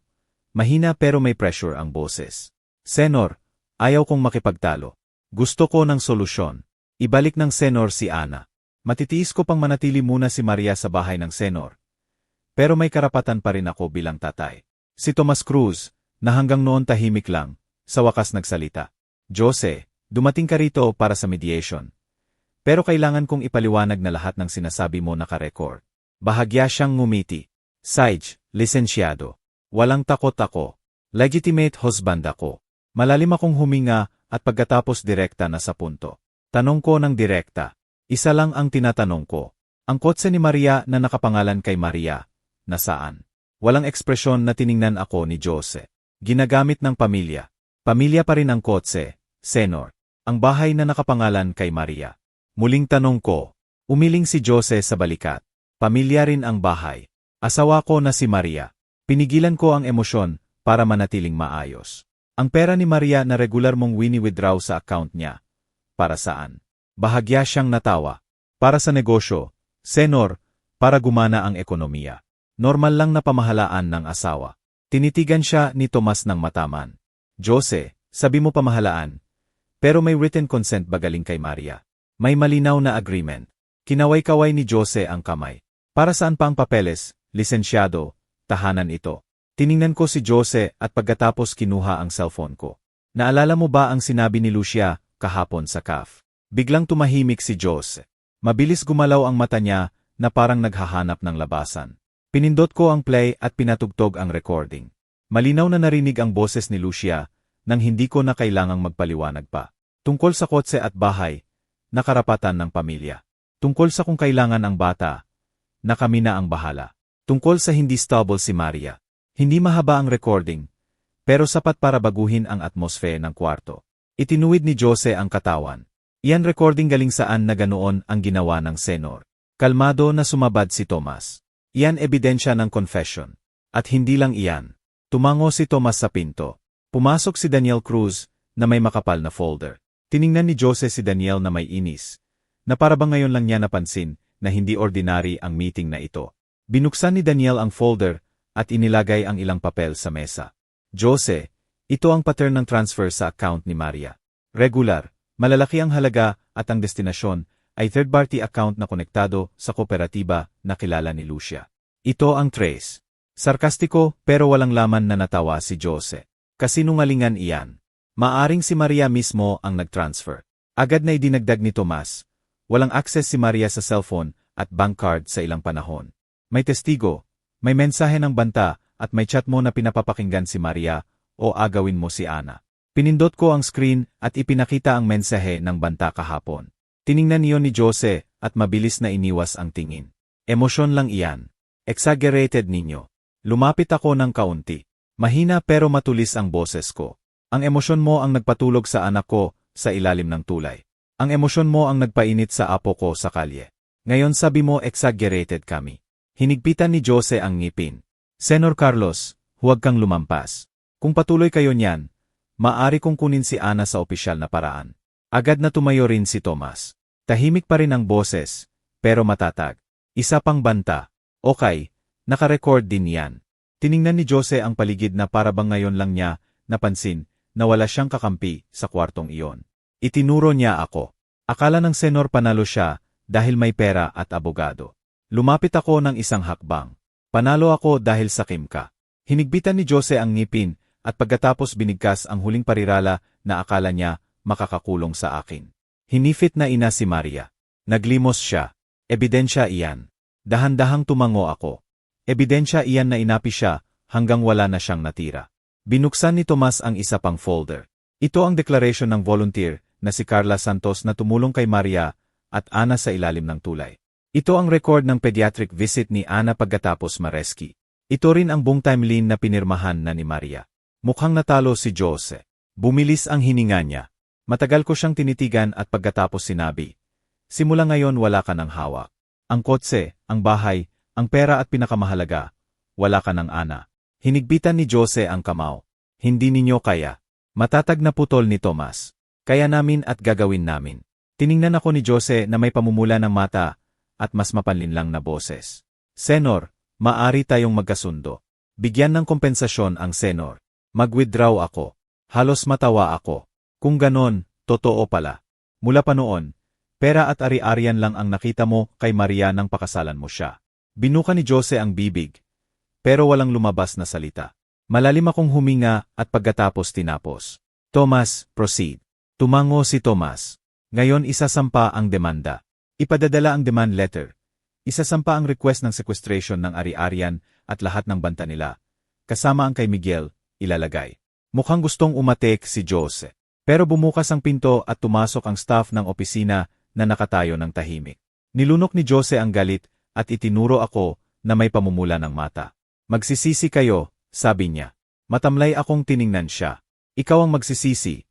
Mahina pero may pressure ang boses. Senor, ayaw kong makipagtalo. Gusto ko ng solusyon. Ibalik ng senor si Ana. Matitiis ko pang manatili muna si Maria sa bahay ng senor. Pero may karapatan pa rin ako bilang tatay. Si Tomas Cruz, na hanggang noon tahimik lang, sa wakas nagsalita. Jose, dumating ka rito para sa mediation. Pero kailangan kong ipaliwanag na lahat ng sinasabi mo naka-record. Bahagya siyang ngumiti. Sage, lisensyado. Walang takot ako. Legitimate husband ako. Malalim akong huminga at pagkatapos direkta na sa punto. Tanong ko ng direkta. Isa lang ang tinatanong ko. Ang kotse ni Maria na nakapangalan kay Maria, nasaan? Walang ekspresyon na tiningnan ako ni Jose. Ginagamit ng pamilya. Pamilya pa rin ang kotse, senor. Ang bahay na nakapangalan kay Maria. Muling tanong ko. Umiling si Jose sa balikat. Pamilya rin ang bahay. Asawa ko na si Maria. Pinigilan ko ang emosyon para manatiling maayos. Ang pera ni Maria na regular mong wini-withdraw sa account niya. Para saan? Bahagya siyang natawa. Para sa negosyo, senor, para gumana ang ekonomiya. Normal lang na pamahalaan ng asawa. Tinitigan siya ni Tomas ng mataman. Jose, sabi mo pamahalaan. Pero may written consent ba galing kay Maria? May malinaw na agreement. Kinaway-kaway ni Jose ang kamay. Para saan pa ang papeles, lisensyado, tahanan ito. Tiningnan ko si Jose at pagkatapos kinuha ang cellphone ko. Naalala mo ba ang sinabi ni Lucia kahapon sa CAF? Biglang tumahimik si Jose. Mabilis gumalaw ang mata niya na parang naghahanap ng labasan. Pinindot ko ang play at pinatugtog ang recording. Malinaw na narinig ang boses ni Lucia nang hindi ko na kailangang magpaliwanag pa. Tungkol sa kotse at bahay, na karapatan ng pamilya. Tungkol sa kung kailangan ang bata, na kami na ang bahala. Tungkol sa hindi stable si Maria. Hindi mahaba ang recording, pero sapat para baguhin ang atmosfera ng kwarto. Itinuwid ni Jose ang katawan. Iyan recording galing saan na ganoon ang ginawa ng senor. Kalmado na sumabad si Tomas. Iyan ebidensya ng confession. At hindi lang iyan. Tumango si Tomas sa pinto. Pumasok si Daniel Cruz, na may makapal na folder. Tiningnan ni Jose si Daniel na may inis, na para bang ngayon lang niya napansin na hindi ordinary ang meeting na ito. Binuksan ni Daniel ang folder at inilagay ang ilang papel sa mesa. Jose, ito ang pattern ng transfer sa account ni Maria. Regular, malalaki ang halaga at ang destinasyon ay third-party account na konektado sa kooperatiba na kilala ni Lucia. Ito ang trace. Sarkastiko pero walang laman na natawa si Jose. Kasinungalingan iyan. Maaring si Maria mismo ang nag-transfer. Agad na idinagdag ni Tomas. Walang access si Maria sa cellphone at bank card sa ilang panahon. May testigo, may mensahe ng banta at may chat mo na pinapapakinggan si Maria o agawin mo si Ana. Pinindot ko ang screen at ipinakita ang mensahe ng banta kahapon. Tiningnan niyon ni Jose at mabilis na iniwas ang tingin. Emosyon lang iyan. Exaggerated ninyo. Lumapit ako ng kaunti. Mahina pero matulis ang boses ko. Ang emosyon mo ang nagpatulog sa anak ko sa ilalim ng tulay. Ang emosyon mo ang nagpainit sa apo ko sa kalye. Ngayon sabi mo exaggerated kami. Hinigpitan ni Jose ang ngipin. Senor Carlos, huwag kang lumampas. Kung patuloy kayo niyan, maaari kong kunin si Ana sa opisyal na paraan. Agad na tumayo rin si Tomas. Tahimik pa rin ang boses, pero matatag. Isa pang banta. Okay, nakarecord din yan. Tiningnan ni Jose ang paligid na para bang ngayon lang niya napansin na wala siyang kakampi sa kwartong iyon. Itinuro niya ako. Akala ng senor panalo siya dahil may pera at abogado. Lumapit ako ng isang hakbang. Panalo ako dahil sakim ka. Hinigpitan ni Jose ang ngipin at pagkatapos binigkas ang huling parirala na akala niya makakakulong sa akin. Hinifit na ina si Maria. Naglimos siya. Ebidensya iyan. Dahan-dahang tumango ako. Ebidensya iyan na inapi siya hanggang wala na siyang natira. Binuksan ni Tomas ang isa pang folder. Ito ang deklarasyon ng volunteer na si Carla Santos na tumulong kay Maria at Ana sa ilalim ng tulay. Ito ang record ng pediatric visit ni Ana pagkatapos mareski. Ito rin ang buong timeline na pinirmahan na ni Maria. Mukhang natalo si Jose. Bumilis ang hininga niya. Matagal ko siyang tinitigan at pagkatapos sinabi, simula ngayon wala ka ng hawak. Ang kotse, ang bahay, ang pera at pinakamahalaga, wala ka ng Ana. Hinigpitan ni Jose ang kamao. Hindi ninyo kaya. Matatag na putol ni Tomas. Kaya namin at gagawin namin. Tiningnan ako ni Jose na may pamumula ng mata at mas mapanlinlang na boses. Senor, maari tayong magkasundo. Bigyan ng kompensasyon ang senor. Mag-withdraw ako. Halos matawa ako. Kung ganon, totoo pala. Mula pa noon, pera at ari-arian lang ang nakita mo kay Maria nang pakasalan mo siya. Binuka ni Jose ang bibig. Pero walang lumabas na salita. Malalim akong huminga at pagkatapos tinapos. Tomas, proceed. Tumango si Tomas. Ngayon isasampa ang demanda. Ipadadala ang demand letter. Isasampa ang request ng sequestration ng ari-arian at lahat ng banta nila. Kasama ang kay Miguel, ilalagay. Mukhang gustong umatek si Jose. Pero bumukas ang pinto at tumasok ang staff ng opisina na nakatayo ng tahimik. Nilunok ni Jose ang galit at itinuro ako na may pamumula ng mata. Magsisisi kayo, sabi niya. Matamlay akong tiningnan siya. Ikaw ang magsisisi.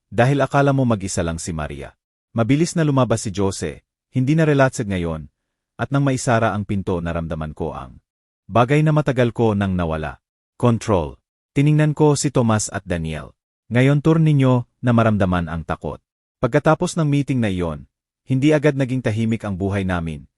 Dahil akala mo mag-isa lang si Maria. Mabilis na lumabas si Jose, hindi na relaxed ngayon, at nang maisara ang pinto naramdaman ko ang bagay na matagal ko nang nawala. Control. Tiningnan ko si Tomas at Daniel. Ngayon turn ninyo na maramdaman ang takot. Pagkatapos ng meeting na iyon, hindi agad naging tahimik ang buhay namin,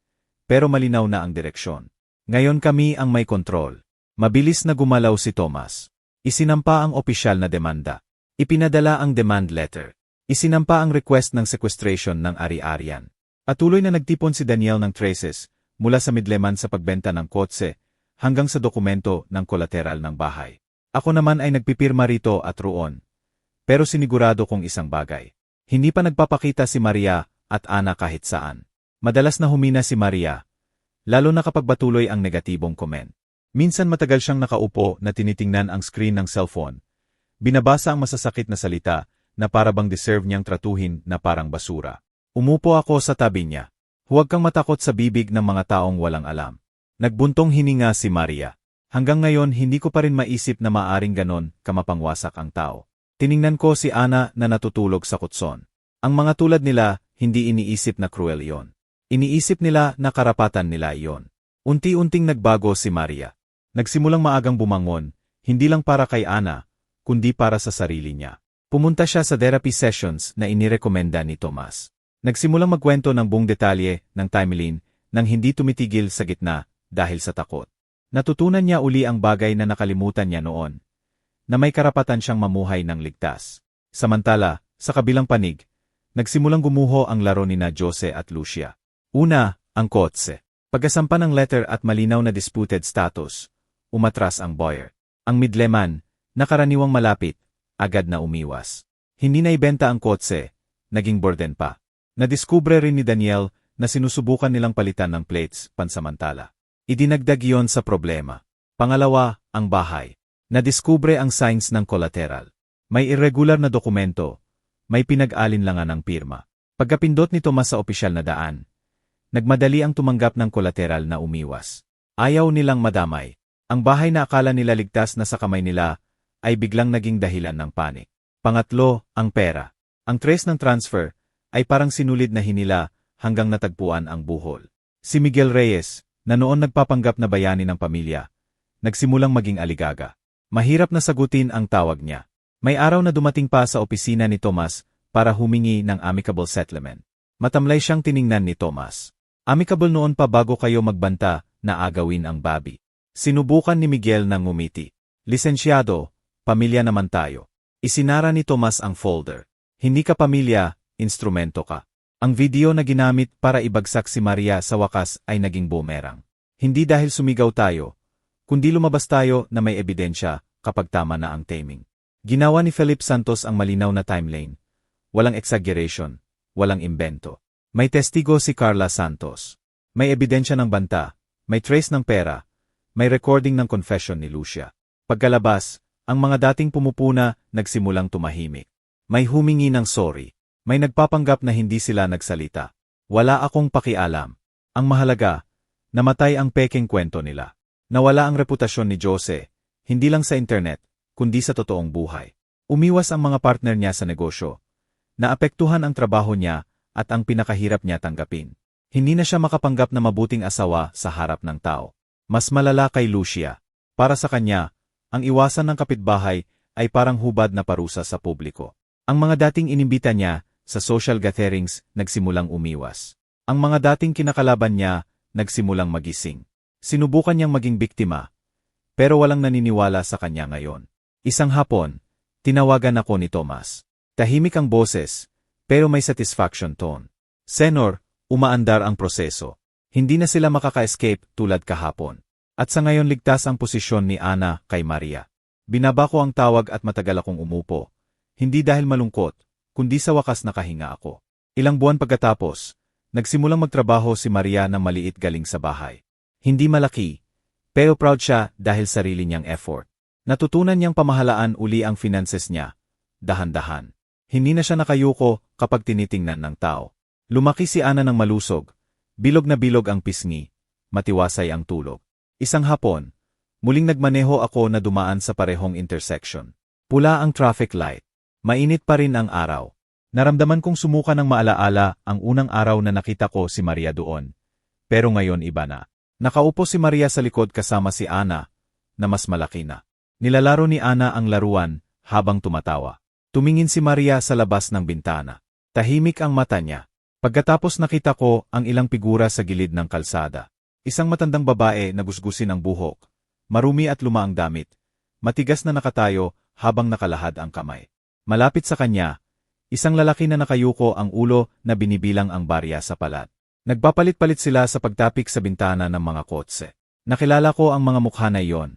pero malinaw na ang direksyon. Ngayon kami ang may kontrol. Mabilis na gumalaw si Tomas. Isinampa ang opisyal na demanda. Ipinadala ang demand letter. Isinampa ang request ng sequestration ng ari-arian. Patuloy na nagtipon si Daniel ng traces, mula sa midleman sa pagbenta ng kotse, hanggang sa dokumento ng kolateral ng bahay. Ako naman ay nagpipirma rito at roon. Pero sinigurado kong isang bagay. Hindi pa nagpapakita si Maria at Ana kahit saan. Madalas na humina si Maria, lalo na kapag patuloy ang negatibong comment. Minsan matagal siyang nakaupo na tinitingnan ang screen ng cellphone. Binabasa ang masasakit na salita na para bang deserve niyang tratuhin na parang basura. Umupo ako sa tabi niya. Huwag kang matakot sa bibig ng mga taong walang alam. Nagbuntong hininga si Maria. Hanggang ngayon hindi ko pa rin maisip na maaring ganon kamapangwasak ang tao. Tiningnan ko si Ana na natutulog sa kutson. Ang mga tulad nila, hindi iniisip na cruel iyon. Iniisip nila na karapatan nila iyon. Unti-unting nagbago si Maria. Nagsimulang maagang bumangon, Hindi lang para kay Ana, kundi para sa sarili niya. Pumunta siya sa therapy sessions na inirekomenda ni Tomas. Nagsimulang magkwento ng buong detalye ng timeline nang hindi tumitigil sa gitna dahil sa takot. Natutunan niya uli ang bagay na nakalimutan niya noon, na may karapatan siyang mamuhay ng ligtas. Samantala, sa kabilang panig, nagsimulang gumuho ang laro ni Jose at Lucia. Una, ang kotse. Pagkasampa ng letter at malinaw na disputed status, umatras ang buyer. Ang midleman, na karaniwang malapit, agad na umiwas. Hindi na ibenta ang kotse, naging burden pa. Nadiskubre rin ni Daniel na sinusubukan nilang palitan ng plates pansamantala. Idinagdag iyon sa problema. Pangalawa, ang bahay. Nadiskubre ang signs ng collateral. May irregular na dokumento, may pinag-alinlangan ng pirma. Pagkapindot ni Tomas sa opisyal na daan, nagmadali ang tumanggap ng collateral na umiwas. Ayaw nilang madamay. Ang bahay na akala nila ligtas na sa kamay nila ay biglang naging dahilan ng panik. Pangatlo, ang pera. Ang trace ng transfer ay parang sinulid na hinila hanggang natagpuan ang buhol. Si Miguel Reyes, na noon nagpapanggap na bayani ng pamilya, nagsimulang maging aligaga. Mahirap na sagutin ang tawag niya. May araw na dumating pa sa opisina ni Tomas para humingi ng amicable settlement. Matamlay siyang tiningnan ni Tomas. Amicable noon pa bago kayo magbanta na agawin ang babi. Sinubukan ni Miguel na ngumiti. Lisensyado, pamilya naman tayo. Isinara ni Tomas ang folder. Hindi ka pamilya, instrumento ka. Ang video na ginamit para ibagsak si Maria sa wakas ay naging boomerang. Hindi dahil sumigaw tayo, kundi lumabas tayo na may ebidensya kapag tama na ang timing. Ginawa ni Felipe Santos ang malinaw na timeline. Walang exaggeration, walang imbento. May testigo si Carla Santos. May ebidensya ng banta, may trace ng pera, may recording ng confession ni Lucia. Pagkalabas, ang mga dating pumupuna nagsimulang tumahimik. May humingi ng sorry. May nagpapanggap na hindi sila nagsalita. Wala akong pakialam. Ang mahalaga, namatay ang pekeng kwento nila. Nawala ang reputasyon ni Jose, hindi lang sa internet, kundi sa totoong buhay. Umiwas ang mga partner niya sa negosyo. Naapektuhan ang trabaho niya at ang pinakahirap niya tanggapin. Hindi na siya makapanggap na mabuting asawa sa harap ng tao. Mas malala kay Lucia. Para sa kanya, ang iwasan ng kapitbahay ay parang hubad na parusa sa publiko. Ang mga dating inimbita niya sa social gatherings nagsimulang umiwas. Ang mga dating kinakalaban niya nagsimulang magising. Sinubukan niyang maging biktima, pero walang naniniwala sa kanya ngayon. Isang hapon, tinawagan ako ni Tomas. Tahimik ang boses, pero may satisfaction tone. Senor, umaandar ang proseso. Hindi na sila makaka-escape tulad kahapon. At sa ngayon ligtas ang posisyon ni Ana kay Maria. Binaba ko ang tawag at matagal akong umupo. Hindi dahil malungkot, kundi sa wakas nakahinga ako. Ilang buwan pagkatapos, nagsimulang magtrabaho si Maria na maliit galing sa bahay. Hindi malaki, pero proud siya dahil sarili niyang effort. Natutunan niyang pamahalaan uli ang finances niya, dahan-dahan. Hindi na siya nakayuko kapag tinitingnan ng tao. Lumaki si Ana ng malusog, bilog na bilog ang pisngi, matiwasay ang tulog. Isang hapon, muling nagmaneho ako na dumaan sa parehong intersection. Pula ang traffic light. Mainit pa rin ang araw. Naramdaman kong sumuka ng maalaala ang unang araw na nakita ko si Maria doon. Pero ngayon iba na. Nakaupo si Maria sa likod kasama si Ana, na mas malaki na. Nilalaro ni Ana ang laruan habang tumatawa. Tumingin si Maria sa labas ng bintana. Tahimik ang mata niya. Pagkatapos nakita ko ang ilang figura sa gilid ng kalsada. Isang matandang babae na gusgusin ang buhok, marumi at luma ang damit, matigas na nakatayo habang nakalahad ang kamay. Malapit sa kanya, isang lalaki na nakayuko ang ulo na binibilang ang barya sa palat. Nagpapalit-palit sila sa pagtapik sa bintana ng mga kotse. Nakilala ko ang mga mukha na iyon,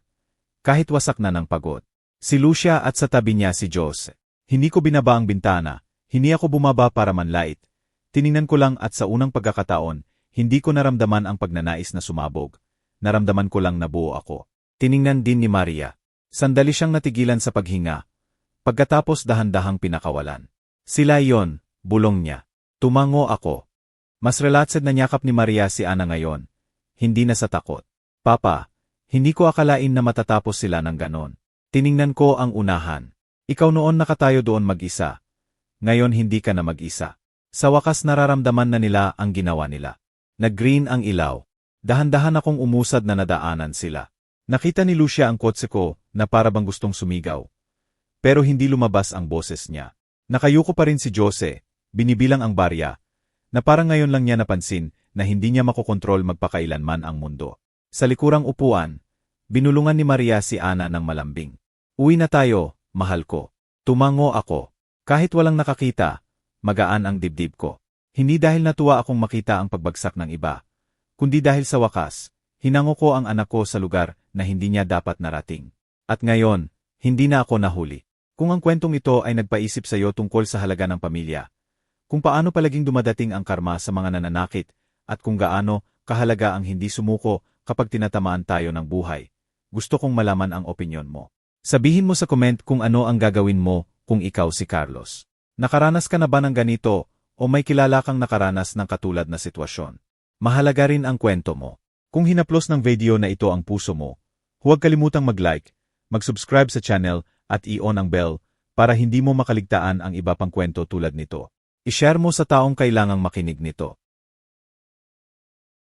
kahit wasak na ng pagod. Si Lucia at sa tabi niya si Jose. Hindi ko binaba ang bintana, hindi ako bumaba para manlait. Tiningnan ko lang at sa unang pagkakataon, hindi ko naramdaman ang pagnanais na sumabog. Naramdaman ko lang na buo ako. Tiningnan din ni Maria. Sandali siyang natigilan sa paghinga. Pagkatapos dahan-dahang pinakawalan. Sila iyon, bulong niya. Tumango ako. Mas relaxed na niyakap ni Maria si Ana ngayon. Hindi na sa takot. Papa, hindi ko akalain na matatapos sila ng ganon. Tiningnan ko ang unahan. Ikaw noon nakatayo doon mag-isa. Ngayon hindi ka na mag-isa. Sa wakas nararamdaman na nila ang ginawa nila. Nag-green ang ilaw. Dahan-dahan akong umusad na nadaanan sila. Nakita ni Lucia ang kotse ko na para bang gustong sumigaw. Pero hindi lumabas ang boses niya. Nakayuko pa rin si Jose, binibilang ang barya, na parang ngayon lang niya napansin na hindi niya makokontrol magpakailanman ang mundo. Sa likurang upuan, binulungan ni Maria si Ana ng malambing. Uwi na tayo, mahal ko. Tumango ako. Kahit walang nakakita, magaan ang dibdib ko. Hindi dahil natuwa akong makita ang pagbagsak ng iba, kundi dahil sa wakas, hinango ko ang anak ko sa lugar na hindi niya dapat narating. At ngayon, hindi na ako nahuli. Kung ang kwentong ito ay nagpaisip sa iyo tungkol sa halaga ng pamilya, kung paano palaging dumadating ang karma sa mga nananakit, at kung gaano kahalaga ang hindi sumuko kapag tinatamaan tayo ng buhay, gusto kong malaman ang opinyon mo. Sabihin mo sa comment kung ano ang gagawin mo kung ikaw si Carlos. Nakaranas ka na ba ng ganito o may kilala kang nakaranas ng katulad na sitwasyon? Mahalaga rin ang kwento mo. Kung hinaplos ng video na ito ang puso mo, huwag kalimutang mag-like, mag-subscribe sa channel at i-on ang bell para hindi mo makaligtaan ang iba pang kwento tulad nito. I-share mo sa taong kailangang makinig nito.